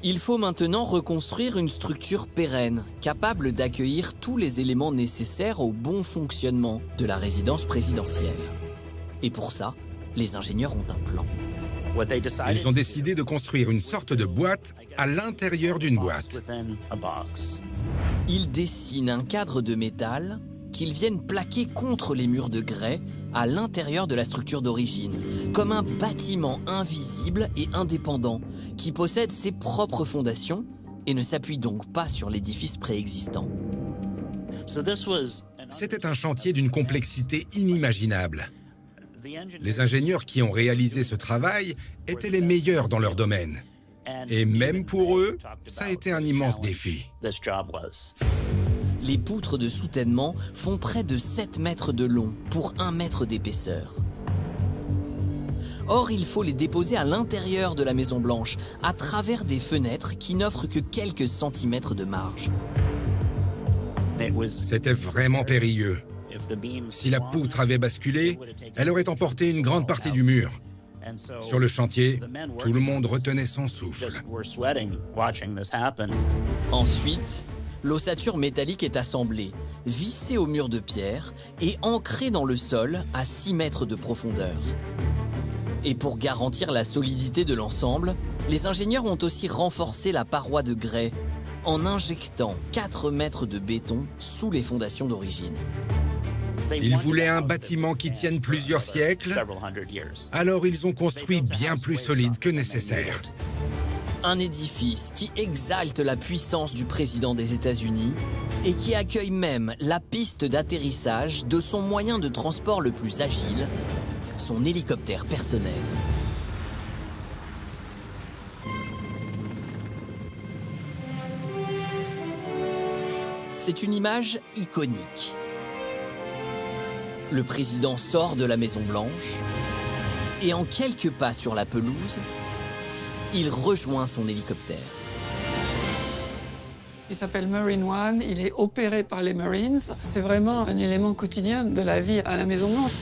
Il faut maintenant reconstruire une structure pérenne, capable d'accueillir tous les éléments nécessaires au bon fonctionnement de la résidence présidentielle. Et pour ça, les ingénieurs ont un plan. Ils ont décidé de construire une sorte de boîte à l'intérieur d'une boîte. Ils dessinent un cadre de métal qu'ils viennent plaquer contre les murs de grès à l'intérieur de la structure d'origine, comme un bâtiment invisible et indépendant qui possède ses propres fondations et ne s'appuie donc pas sur l'édifice préexistant. C'était un chantier d'une complexité inimaginable. Les ingénieurs qui ont réalisé ce travail étaient les meilleurs dans leur domaine. Et même pour eux, ça a été un immense défi. Les poutres de soutènement font près de 7 mètres de long pour 1 mètre d'épaisseur. Or, il faut les déposer à l'intérieur de la Maison-Blanche, à travers des fenêtres qui n'offrent que quelques centimètres de marge. C'était vraiment périlleux. Si la poutre avait basculé, elle aurait emporté une grande partie du mur. Sur le chantier, tout le monde retenait son souffle. Ensuite, l'ossature métallique est assemblée, vissée au mur de pierre et ancrée dans le sol à 6 mètres de profondeur. Et pour garantir la solidité de l'ensemble, les ingénieurs ont aussi renforcé la paroi de grès en injectant 4 mètres de béton sous les fondations d'origine. Ils voulaient un bâtiment qui tienne plusieurs siècles, alors ils ont construit bien plus solide que nécessaire. Un édifice qui exalte la puissance du président des États-Unis et qui accueille même la piste d'atterrissage de son moyen de transport le plus agile, son hélicoptère personnel. C'est une image iconique. Le président sort de la Maison-Blanche et en quelques pas sur la pelouse, il rejoint son hélicoptère. Il s'appelle Marine One, il est opéré par les Marines. C'est vraiment un élément quotidien de la vie à la Maison-Blanche.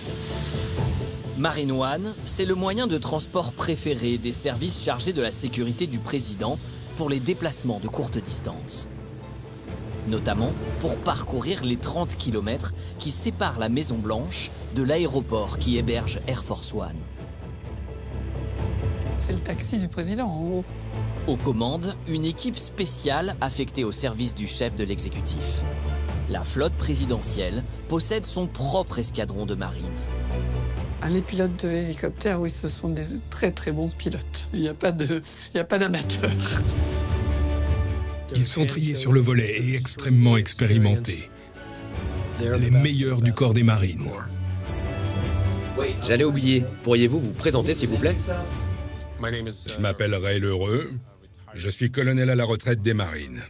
Marine One, c'est le moyen de transport préféré des services chargés de la sécurité du président pour les déplacements de courte distance. Notamment pour parcourir les 30 km qui séparent la Maison-Blanche de l'aéroport qui héberge Air Force One. C'est le taxi du président, en gros. Aux commandes, une équipe spéciale affectée au service du chef de l'exécutif. La flotte présidentielle possède son propre escadron de marine. Les pilotes de l'hélicoptère, oui, ce sont des très très bons pilotes. Il n'y a pas d'amateurs. Ils sont triés sur le volet et extrêmement expérimentés. Les meilleurs du corps des marines. J'allais oublier. Pourriez-vous vous présenter, s'il vous plaît? Je m'appelle Ray L'Heureux. Je suis colonel à la retraite des marines.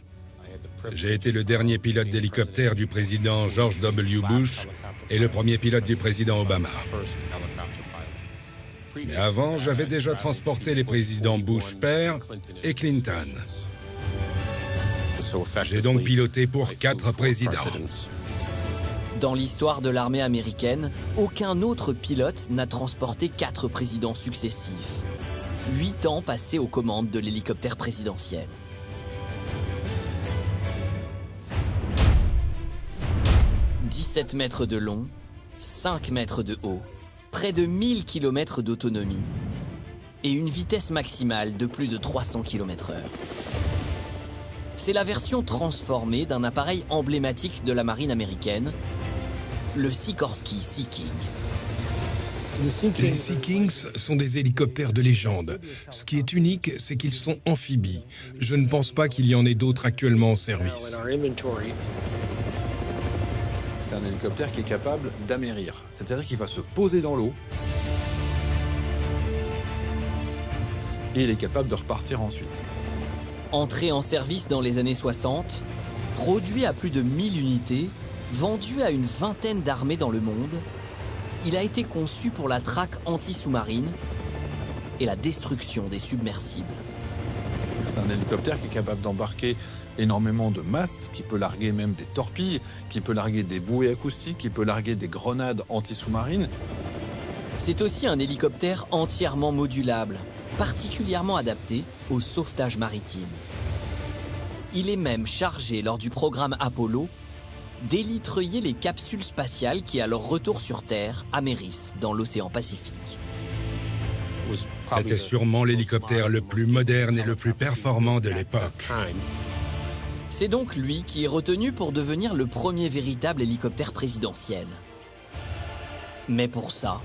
J'ai été le dernier pilote d'hélicoptère du président George W. Bush et le premier pilote du président Obama. Mais avant, j'avais déjà transporté les présidents Bush père et Clinton. J'ai donc piloté pour 4 présidents. Dans l'histoire de l'armée américaine, aucun autre pilote n'a transporté 4 présidents successifs. 8 ans passés aux commandes de l'hélicoptère présidentiel. « 17 mètres de long, 5 mètres de haut, près de 1000 km d'autonomie et une vitesse maximale de plus de 300 km/h. C'est la version transformée d'un appareil emblématique de la marine américaine, le Sikorsky Sea King. Les Sea Kings sont des hélicoptères de légende. Ce qui est unique, c'est qu'ils sont amphibies. Je ne pense pas qu'il y en ait d'autres actuellement en service. C'est un hélicoptère qui est capable d'amerrir. C'est-à-dire qu'il va se poser dans l'eau et il est capable de repartir ensuite. Entré en service dans les années 60, produit à plus de 1000 unités, vendu à une vingtaine d'armées dans le monde, il a été conçu pour la traque anti-sous-marine et la destruction des submersibles. C'est un hélicoptère qui est capable d'embarquer énormément de masse, qui peut larguer même des torpilles, qui peut larguer des bouées acoustiques, qui peut larguer des grenades anti-sous-marines. C'est aussi un hélicoptère entièrement modulable, particulièrement adapté au sauvetage maritime. Il est même chargé lors du programme Apollo d'élitreiller les capsules spatiales qui, à leur retour sur Terre, amérissent dans l'océan Pacifique. C'était sûrement l'hélicoptère le plus moderne et le plus performant de l'époque. C'est donc lui qui est retenu pour devenir le premier véritable hélicoptère présidentiel. Mais pour ça,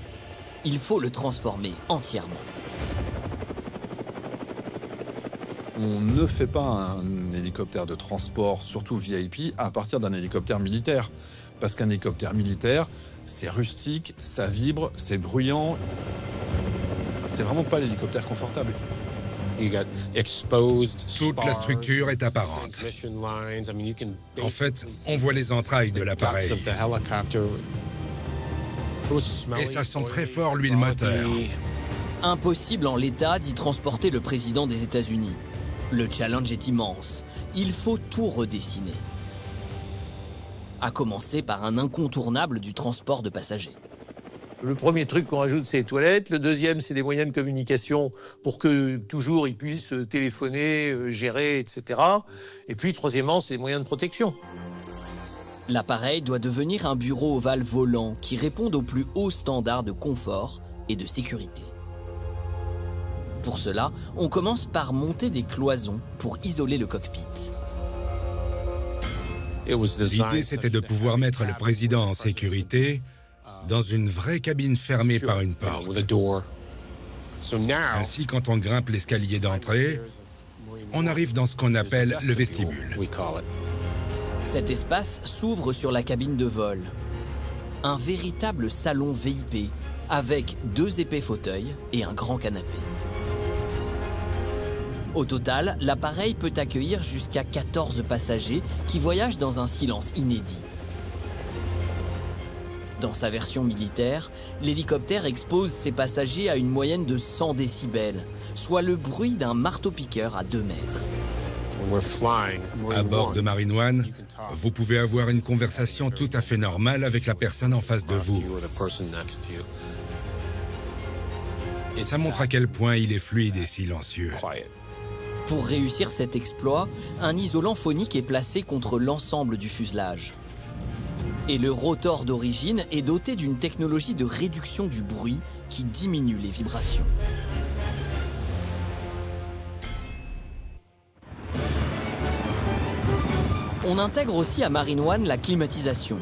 il faut le transformer entièrement. On ne fait pas un hélicoptère de transport, surtout VIP, à partir d'un hélicoptère militaire. Parce qu'un hélicoptère militaire, c'est rustique, ça vibre, c'est bruyant. C'est vraiment pas l'hélicoptère confortable. Toute la structure est apparente. En fait, on voit les entrailles de l'appareil. Et ça sent très fort l'huile moteur. Impossible en l'état d'y transporter le président des États-Unis. Le challenge est immense. Il faut tout redessiner. À commencer par un incontournable du transport de passagers. Le premier truc qu'on rajoute, c'est les toilettes. Le deuxième, c'est des moyens de communication pour que toujours ils puissent téléphoner, gérer, etc. Et puis, troisièmement, c'est des moyens de protection. L'appareil doit devenir un bureau ovale volant qui réponde aux plus hauts standards de confort et de sécurité. Pour cela, on commence par monter des cloisons pour isoler le cockpit. L'idée, c'était de pouvoir mettre le président en sécurité dans une vraie cabine fermée par une porte. Ainsi, quand on grimpe l'escalier d'entrée, on arrive dans ce qu'on appelle le vestibule. Cet espace s'ouvre sur la cabine de vol. Un véritable salon VIP avec 2 épais fauteuils et un grand canapé. Au total, l'appareil peut accueillir jusqu'à 14 passagers qui voyagent dans un silence inédit. Dans sa version militaire, l'hélicoptère expose ses passagers à une moyenne de 100 décibels, soit le bruit d'un marteau-piqueur à 2 mètres. À bord de Marine One, vous pouvez avoir une conversation tout à fait normale avec la personne en face de vous. Et ça montre à quel point il est fluide et silencieux. Pour réussir cet exploit, un isolant phonique est placé contre l'ensemble du fuselage. Et le rotor d'origine est doté d'une technologie de réduction du bruit qui diminue les vibrations. On intègre aussi à Marine One la climatisation.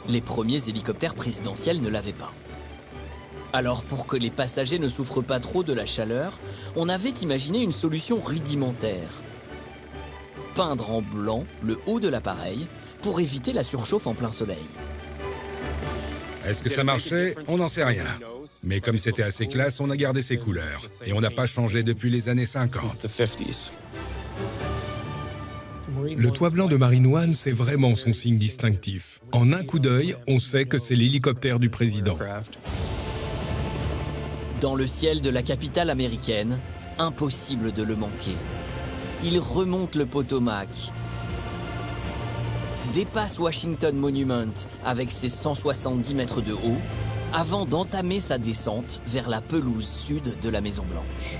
Les premiers hélicoptères présidentiels ne l'avaient pas. Alors pour que les passagers ne souffrent pas trop de la chaleur, on avait imaginé une solution rudimentaire. Peindre en blanc le haut de l'appareil pour éviter la surchauffe en plein soleil. Est-ce que ça marchait? On n'en sait rien. Mais comme c'était assez classe, on a gardé ses couleurs. Et on n'a pas changé depuis les années 50. Le toit blanc de Marine One, c'est vraiment son signe distinctif. En un coup d'œil, on sait que c'est l'hélicoptère du président. Dans le ciel de la capitale américaine, impossible de le manquer. Il remonte le Potomac, dépasse Washington Monument avec ses 170 mètres de haut, avant d'entamer sa descente vers la pelouse sud de la Maison-Blanche.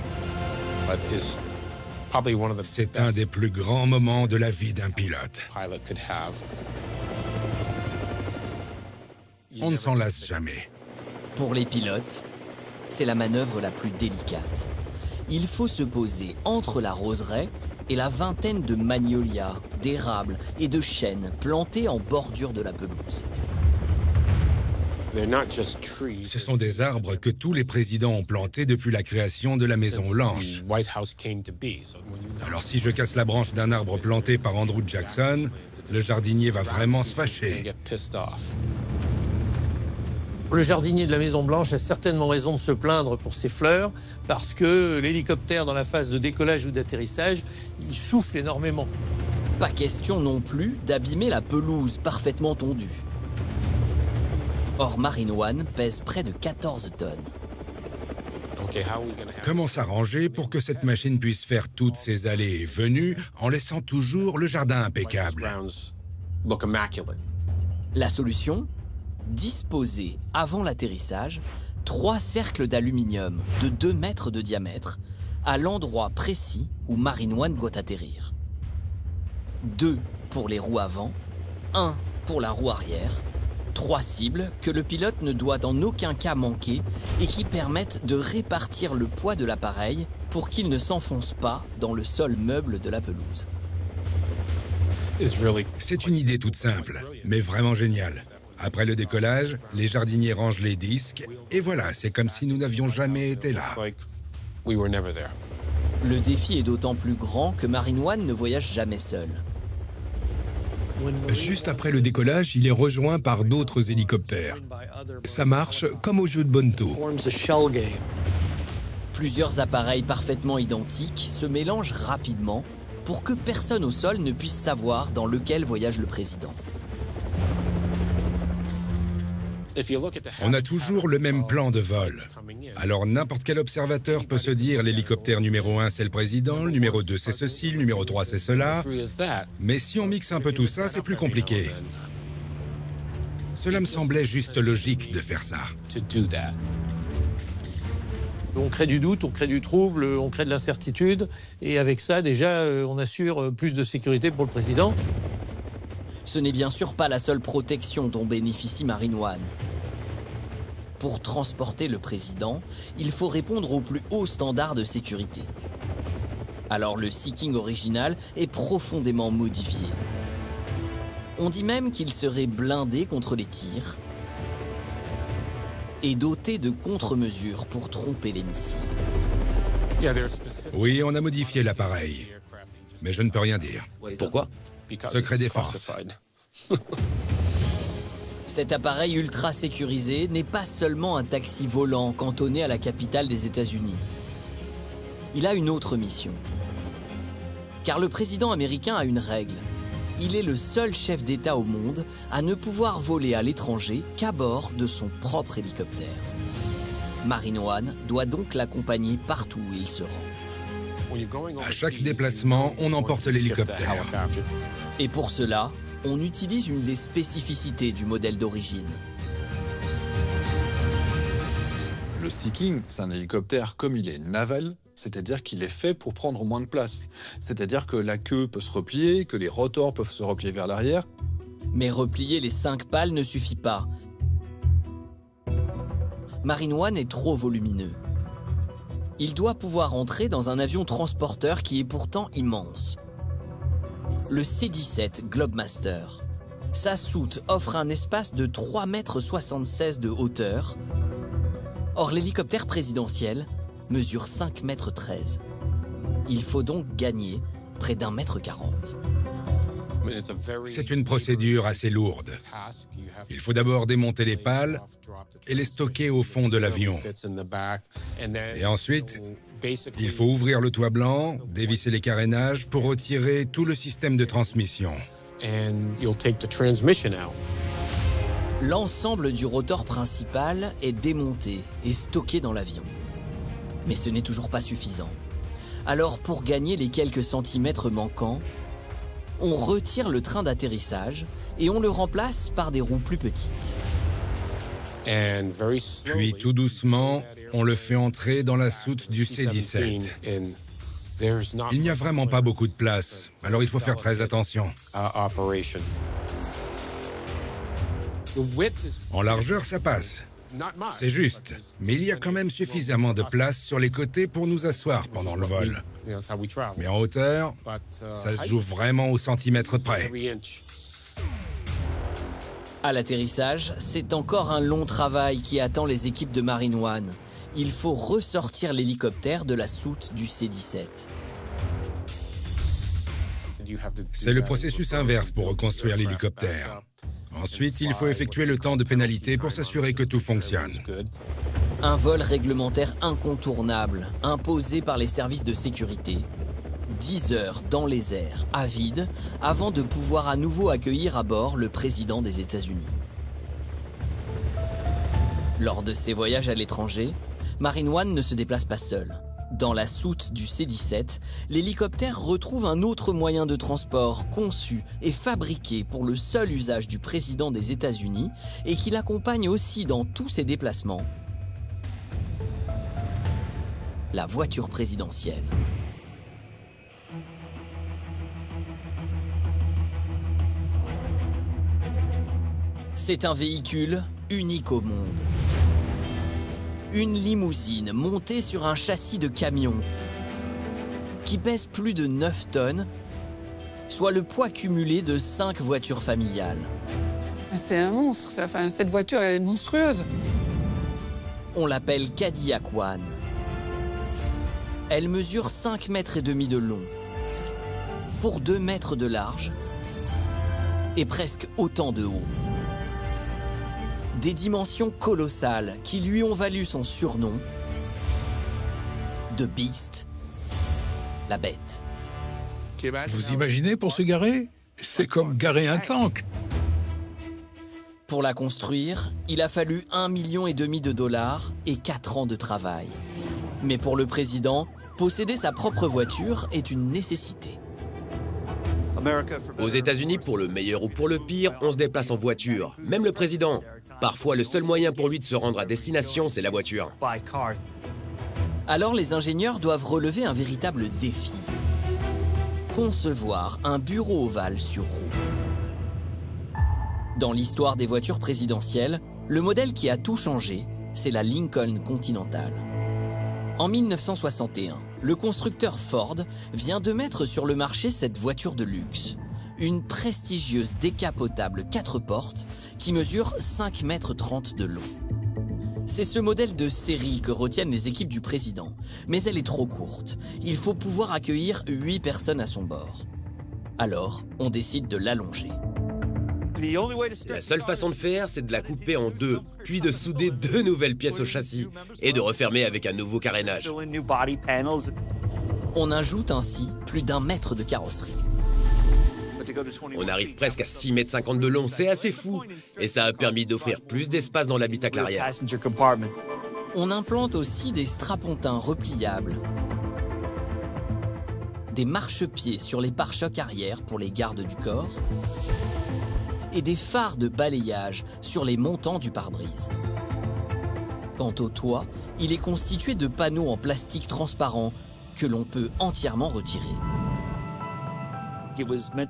C'est un des plus grands moments de la vie d'un pilote. On ne s'en lasse jamais. Pour les pilotes, c'est la manœuvre la plus délicate. Il faut se poser entre la roseraie et la vingtaine de magnolias, d'érables et de chênes plantés en bordure de la pelouse. Ce sont des arbres que tous les présidents ont plantés depuis la création de la Maison-Blanche. Alors si je casse la branche d'un arbre planté par Andrew Jackson, le jardinier va vraiment se fâcher. Le jardinier de la Maison-Blanche a certainement raison de se plaindre pour ses fleurs, parce que l'hélicoptère, dans la phase de décollage ou d'atterrissage, il souffle énormément. Pas question non plus d'abîmer la pelouse parfaitement tondue. Or, Marine One pèse près de 14 tonnes. Comment s'arranger pour que cette machine puisse faire toutes ses allées et venues en laissant toujours le jardin impeccable? La solution? Disposer, avant l'atterrissage, 3 cercles d'aluminium de 2 mètres de diamètre à l'endroit précis où Marine One doit atterrir. 2 pour les roues avant, 1 pour la roue arrière, 3 cibles que le pilote ne doit en aucun cas manquer et qui permettent de répartir le poids de l'appareil pour qu'il ne s'enfonce pas dans le sol meuble de la pelouse. C'est une idée toute simple, mais vraiment géniale. Après le décollage, les jardiniers rangent les disques et voilà, c'est comme si nous n'avions jamais été là. Le défi est d'autant plus grand que Marine One ne voyage jamais seul. Juste après le décollage, il est rejoint par d'autres hélicoptères. Ça marche comme au jeu de Bonto. Plusieurs appareils parfaitement identiques se mélangent rapidement pour que personne au sol ne puisse savoir dans lequel voyage le président. On a toujours le même plan de vol. Alors n'importe quel observateur peut se dire l'hélicoptère numéro 1 c'est le président, le numéro 2 c'est ceci, le numéro 3 c'est cela. Mais si on mixe un peu tout ça, c'est plus compliqué. Cela me semblait juste logique de faire ça. On crée du doute, on crée du trouble, on crée de l'incertitude. Et avec ça, déjà, on assure plus de sécurité pour le président. Ce n'est bien sûr pas la seule protection dont bénéficie Marine One. Pour transporter le président, il faut répondre aux plus hauts standards de sécurité. Alors le Sea King original est profondément modifié. On dit même qu'il serait blindé contre les tirs et doté de contre-mesures pour tromper les missiles. Oui, on a modifié l'appareil, mais je ne peux rien dire. Pourquoi? Secret défense. Cet appareil ultra sécurisé n'est pas seulement un taxi volant cantonné à la capitale des États-Unis. Il a une autre mission. Car le président américain a une règle. Il est le seul chef d'État au monde à ne pouvoir voler à l'étranger qu'à bord de son propre hélicoptère. Marine One doit donc l'accompagner partout où il se rend. À chaque déplacement, on emporte l'hélicoptère. Et pour cela, on utilise une des spécificités du modèle d'origine. Le Sea King, c'est un hélicoptère comme il est naval, c'est-à-dire qu'il est fait pour prendre moins de place. C'est-à-dire que la queue peut se replier, que les rotors peuvent se replier vers l'arrière. Mais replier les 5 pales ne suffit pas. Marine One est trop volumineux. Il doit pouvoir entrer dans un avion transporteur qui est pourtant immense. Le C-17 Globemaster. Sa soute offre un espace de 3,76 m de hauteur. Or, l'hélicoptère présidentiel mesure 5,13 m. Il faut donc gagner près d'1,40 m. C'est une procédure assez lourde. Il faut d'abord démonter les pales et les stocker au fond de l'avion. Et ensuite, il faut ouvrir le toit blanc, dévisser les carénages pour retirer tout le système de transmission. L'ensemble du rotor principal est démonté et stocké dans l'avion. Mais ce n'est toujours pas suffisant. Alors, pour gagner les quelques centimètres manquants, on retire le train d'atterrissage et on le remplace par des roues plus petites. Puis, tout doucement, on le fait entrer dans la soute du C-17. Il n'y a vraiment pas beaucoup de place, alors il faut faire très attention. En largeur, ça passe. C'est juste, mais il y a quand même suffisamment de place sur les côtés pour nous asseoir pendant le vol. Mais en hauteur, ça se joue vraiment au centimètre près. À l'atterrissage, c'est encore un long travail qui attend les équipes de Marine One. Il faut ressortir l'hélicoptère de la soute du C-17. C'est le processus inverse pour reconstruire l'hélicoptère. Ensuite, il faut effectuer le temps de pénalité pour s'assurer que tout fonctionne. Un vol réglementaire incontournable, imposé par les services de sécurité. 10 heures dans les airs, à vide, avant de pouvoir à nouveau accueillir à bord le président des États-Unis. Lors de ses voyages à l'étranger, Marine One ne se déplace pas seule. Dans la soute du C-17, l'hélicoptère retrouve un autre moyen de transport conçu et fabriqué pour le seul usage du président des États-Unis et qui l'accompagne aussi dans tous ses déplacements. La voiture présidentielle. C'est un véhicule unique au monde. Une limousine montée sur un châssis de camion qui pèse plus de 9 tonnes, soit le poids cumulé de 5 voitures familiales. C'est un monstre, enfin, cette voiture elle est monstrueuse. On l'appelle Cadillac One. Elle mesure 5,5 mètres de long, pour 2 mètres de large et presque autant de haut. Des dimensions colossales qui lui ont valu son surnom de Beast, la bête. Vous imaginez pour se garer? C'est comme garer un tank. Pour la construire, il a fallu 1,5 million de dollars et 4 ans de travail. Mais pour le président, posséder sa propre voiture est une nécessité. Aux États-Unis, pour le meilleur ou pour le pire, on se déplace en voiture. Même le président. Parfois, le seul moyen pour lui de se rendre à destination, c'est la voiture. Alors les ingénieurs doivent relever un véritable défi. Concevoir un bureau ovale sur roue. Dans l'histoire des voitures présidentielles, le modèle qui a tout changé, c'est la Lincoln Continental. En 1961, le constructeur Ford vient de mettre sur le marché cette voiture de luxe. Une prestigieuse décapotable 4 portes qui mesure 5,30 mètres de long. C'est ce modèle de série que retiennent les équipes du président, mais elle est trop courte. Il faut pouvoir accueillir 8 personnes à son bord. Alors, on décide de l'allonger. La seule façon de faire, c'est de la couper en 2, puis de souder 2 nouvelles pièces au châssis et de refermer avec un nouveau carénage. On ajoute ainsi plus d'1 mètre de carrosserie. On arrive presque à 6,50 mètres de long, c'est assez fou. Et ça a permis d'offrir plus d'espace dans l'habitacle arrière. On implante aussi des strapontins repliables des marchepieds sur les pare-chocs arrière pour les gardes du corps et des phares de balayage sur les montants du pare-brise. Quant au toit, il est constitué de panneaux en plastique transparent que l'on peut entièrement retirer.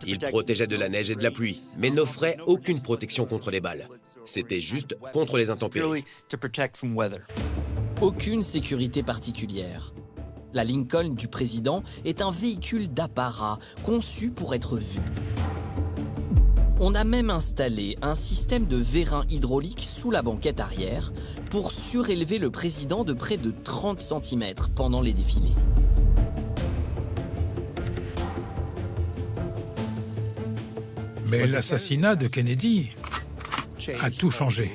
Il protégeait de la neige et de la pluie, mais n'offrait aucune protection contre les balles. C'était juste contre les intempéries. Aucune sécurité particulière. La Lincoln du président est un véhicule d'apparat conçu pour être vu. On a même installé un système de vérin hydraulique sous la banquette arrière pour surélever le président de près de 30 cm pendant les défilés. Mais l'assassinat de Kennedy a tout changé.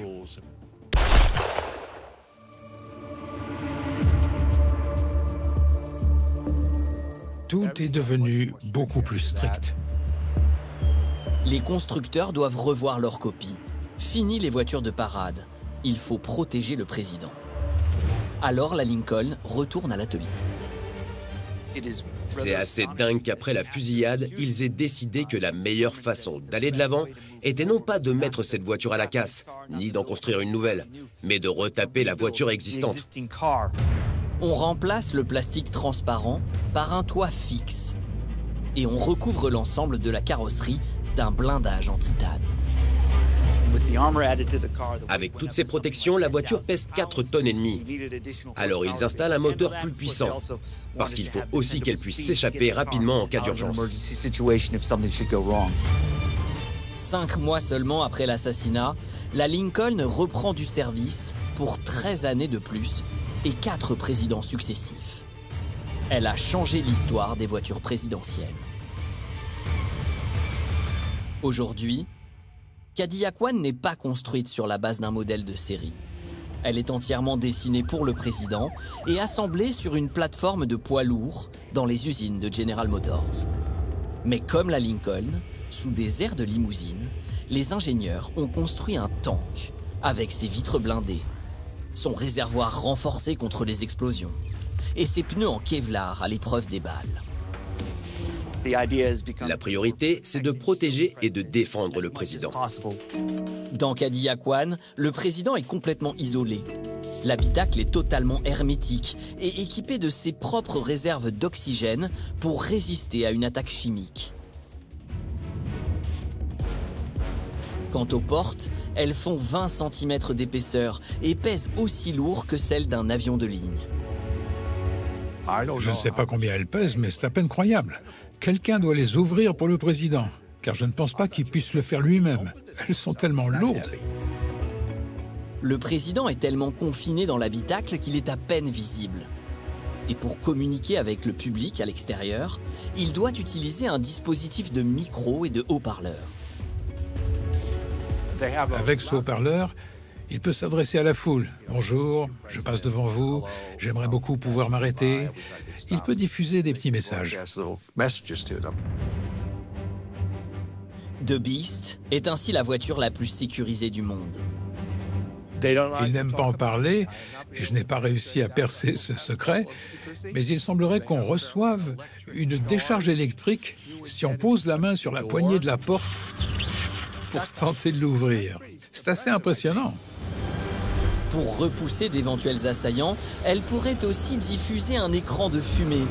Tout est devenu beaucoup plus strict. Les constructeurs doivent revoir leur copie. Fini les voitures de parade. Il faut protéger le président. Alors la Lincoln retourne à l'atelier. C'est assez dingue qu'après la fusillade, ils aient décidé que la meilleure façon d'aller de l'avant était non pas de mettre cette voiture à la casse, ni d'en construire une nouvelle, mais de retaper la voiture existante. On remplace le plastique transparent par un toit fixe et on recouvre l'ensemble de la carrosserie d'un blindage en titane. Avec toutes ces protections, la voiture pèse 4,5 tonnes. Alors ils installent un moteur plus puissant, parce qu'il faut aussi qu'elle puisse s'échapper rapidement en cas d'urgence. 5 mois seulement après l'assassinat, la Lincoln reprend du service pour 13 années de plus et 4 présidents successifs. Elle a changé l'histoire des voitures présidentielles. Aujourd'hui, Cadillac One n'est pas construite sur la base d'un modèle de série. Elle est entièrement dessinée pour le président et assemblée sur une plateforme de poids lourds dans les usines de General Motors. Mais comme la Lincoln, sous des airs de limousine, les ingénieurs ont construit un tank avec ses vitres blindées, son réservoir renforcé contre les explosions et ses pneus en Kevlar à l'épreuve des balles. La priorité, c'est de protéger et de défendre le président. Dans Cadillac One, le président est complètement isolé. L'habitacle est totalement hermétique et équipé de ses propres réserves d'oxygène pour résister à une attaque chimique. Quant aux portes, elles font 20 cm d'épaisseur et pèsent aussi lourd que celles d'un avion de ligne. Je ne sais pas combien elles pèsent, mais c'est à peine croyable. Quelqu'un doit les ouvrir pour le président, car je ne pense pas qu'il puisse le faire lui-même. Elles sont tellement lourdes. Le président est tellement confiné dans l'habitacle qu'il est à peine visible. Et pour communiquer avec le public à l'extérieur, il doit utiliser un dispositif de micro et de haut-parleurs. Avec ce haut-parleur, il peut s'adresser à la foule. « Bonjour, je passe devant vous, j'aimerais beaucoup pouvoir m'arrêter ». Il peut diffuser des petits messages. The Beast est ainsi la voiture la plus sécurisée du monde. Ils n'aiment pas en parler, et je n'ai pas réussi à percer ce secret, mais il semblerait qu'on reçoive une décharge électrique si on pose la main sur la poignée de la porte pour tenter de l'ouvrir. C'est assez impressionnant. Pour repousser d'éventuels assaillants, elle pourrait aussi diffuser un écran de fumée,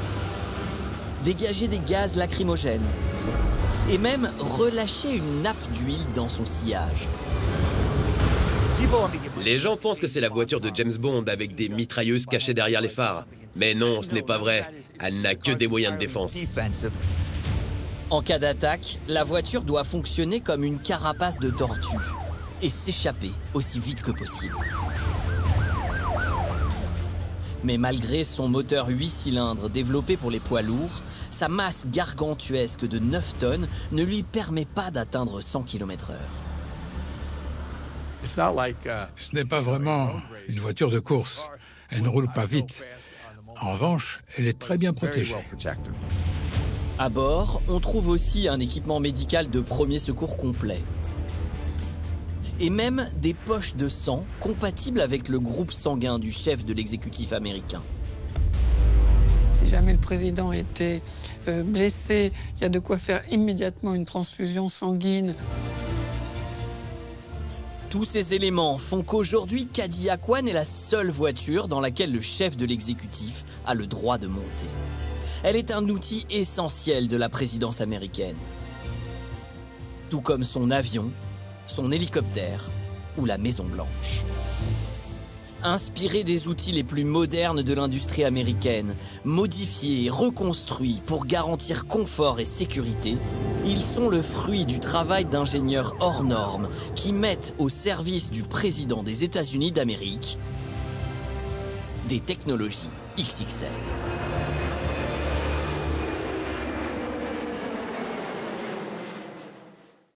dégager des gaz lacrymogènes et même relâcher une nappe d'huile dans son sillage. Les gens pensent que c'est la voiture de James Bond avec des mitrailleuses cachées derrière les phares. Mais non, ce n'est pas vrai. Elle n'a que des moyens de défense. En cas d'attaque, la voiture doit fonctionner comme une carapace de tortue et s'échapper aussi vite que possible. Mais malgré son moteur 8 cylindres développé pour les poids lourds, sa masse gargantuesque de 9 tonnes ne lui permet pas d'atteindre 100 km/h. Ce n'est pas vraiment une voiture de course. Elle ne roule pas vite. En revanche, elle est très bien protégée. À bord, on trouve aussi un équipement médical de premier secours complet. Et même des poches de sang compatibles avec le groupe sanguin du chef de l'exécutif américain. Si jamais le président était blessé, il y a de quoi faire immédiatement une transfusion sanguine. Tous ces éléments font qu'aujourd'hui, Cadillac One est la seule voiture dans laquelle le chef de l'exécutif a le droit de monter. Elle est un outil essentiel de la présidence américaine. Tout comme son avion, son hélicoptère ou la Maison-Blanche. Inspirés des outils les plus modernes de l'industrie américaine, modifiés et reconstruits pour garantir confort et sécurité, ils sont le fruit du travail d'ingénieurs hors normes qui mettent au service du président des États-Unis d'Amérique des technologies XXL.